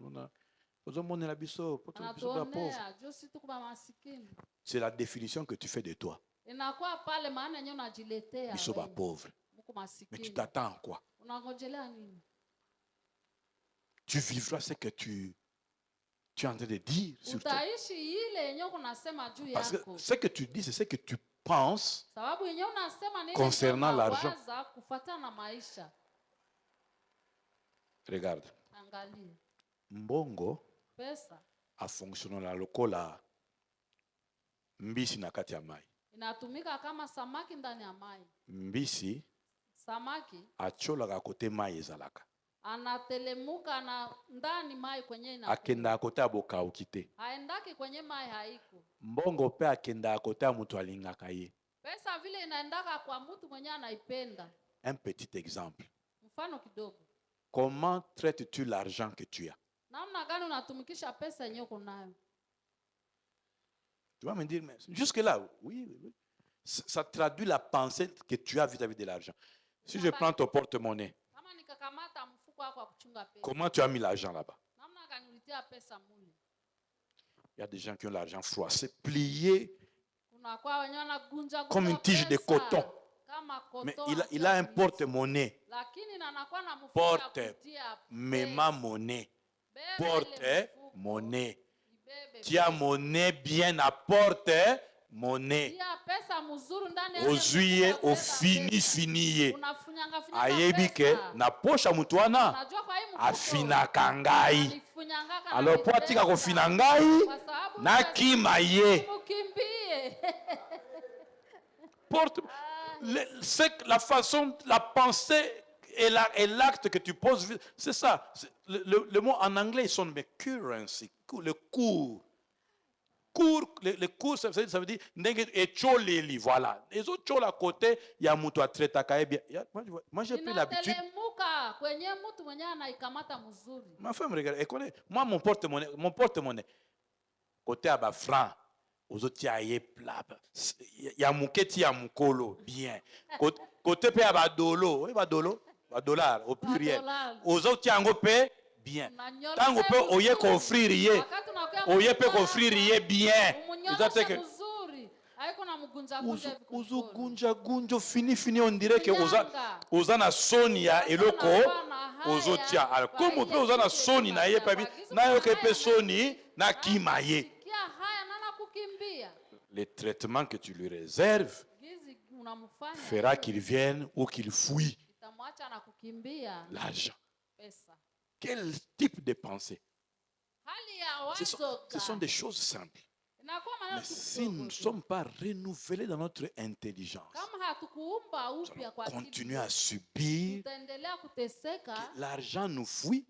La biso pauvre. Anatuonea juu si tu kuba maskini. C'est la définition que tu fais de toi. Inakuwa pale maana yenyewe unajiletea. Bisoba wewe. pauvre. Mko Mais tu maskini. t'attends à quoi? Unangojelea nini? Tu vivras ce que tu es en train de dire sur toi. Utaishi ile yenyewe unasema juu Parce yako. que ce que tu dis, c'est ce que tu penses Sababu yenyewe unasema nini concernant l'argent. kufuatana na maisha. Regarde. Angalia. Mbongo Pesa a fonctionné la lokola mbisi na kati ya mai. inatumika kama samaki ndani ya mai. Mbisi Samaki acholaka kote mai ezalaka. anatelemuka na ndani mai kwenye Akenda kote abokauki te. haendaki kwenye mai haiko. Mbongo pe akenda kote mutu alingaka ye. Pesa vile inaendaka kwa mtu mwenye anaipenda. Un petit exemple. Mfano kidogo. Comment traites-tu l'argent que tu as? Namna gani unatumikisha pesa yenyewe uko nayo? Tu vas me dire, mais jusque-là, oui. Ça traduit la pensée que tu as vis-à-vis de l'argent. Si je prends ton porte-monnaie, Kama nikakamata mfuko wako wa kuchunga pesa. comment tu as mis l'argent là-bas? Namna gani ulitia pesa mule? Il y a des gens qui ont l'argent froissé, plié Kuna kwa wenyewe wanagunja comme une tige de coton. Kama Mais koton. il a un porte-monnaie. Lakini na anakuwa na mfuko Porte, ma monnaie. Porte-monnaie. Tu as monnaie bien à porte-monnaie. Ozuye ofini. Ayebi ke na posha mutuana afina kangai. Alors po atika kofina ngai na kima ye. Porte la façon, la pensée et l'acte que tu poses, c'est ça. Le mot en anglais il sonne mais currency, le cours. Le cours, ça veut dire et voilà. Les autres choses à côté, il y a mutu à traiter bien. Moi j'ai pris l'habitude. Ma femme regarde, elle connaît. Moi mon porte-monnaie, côté à bas franc. Aux autres, il y a mouketi, il y a moukolo, bien. Côté pe à dolo, dollar, au pluriel. Aux autres, il y a un bien. Tant qu'on peut, on y est offrir rien. On y est peut offrir rien bien. Gunja fini on dirait que ozana Sonia et loko ozotia. Alors comme on peut ozana Soni na ye pabi na yo kepe Soni na kimaye. Le traitement que tu lui réserves fera qu'il vienne ou qu'il fuit l'argent. Quel type de pensée? Ce sont des choses simples. Mais si nous ne sommes pas renouvelés dans notre intelligence, nous allons continuer à subir, que l'argent nous fuit.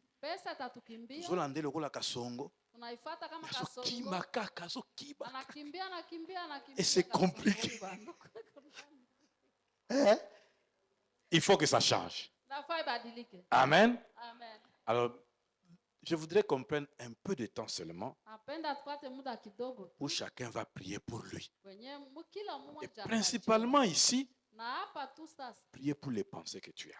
Et c'est compliqué. Il faut que ça change. Amen. Alors, je voudrais qu'on prenne un peu de temps seulement où chacun va prier pour lui. Et principalement ici, prier pour les pensées que tu as.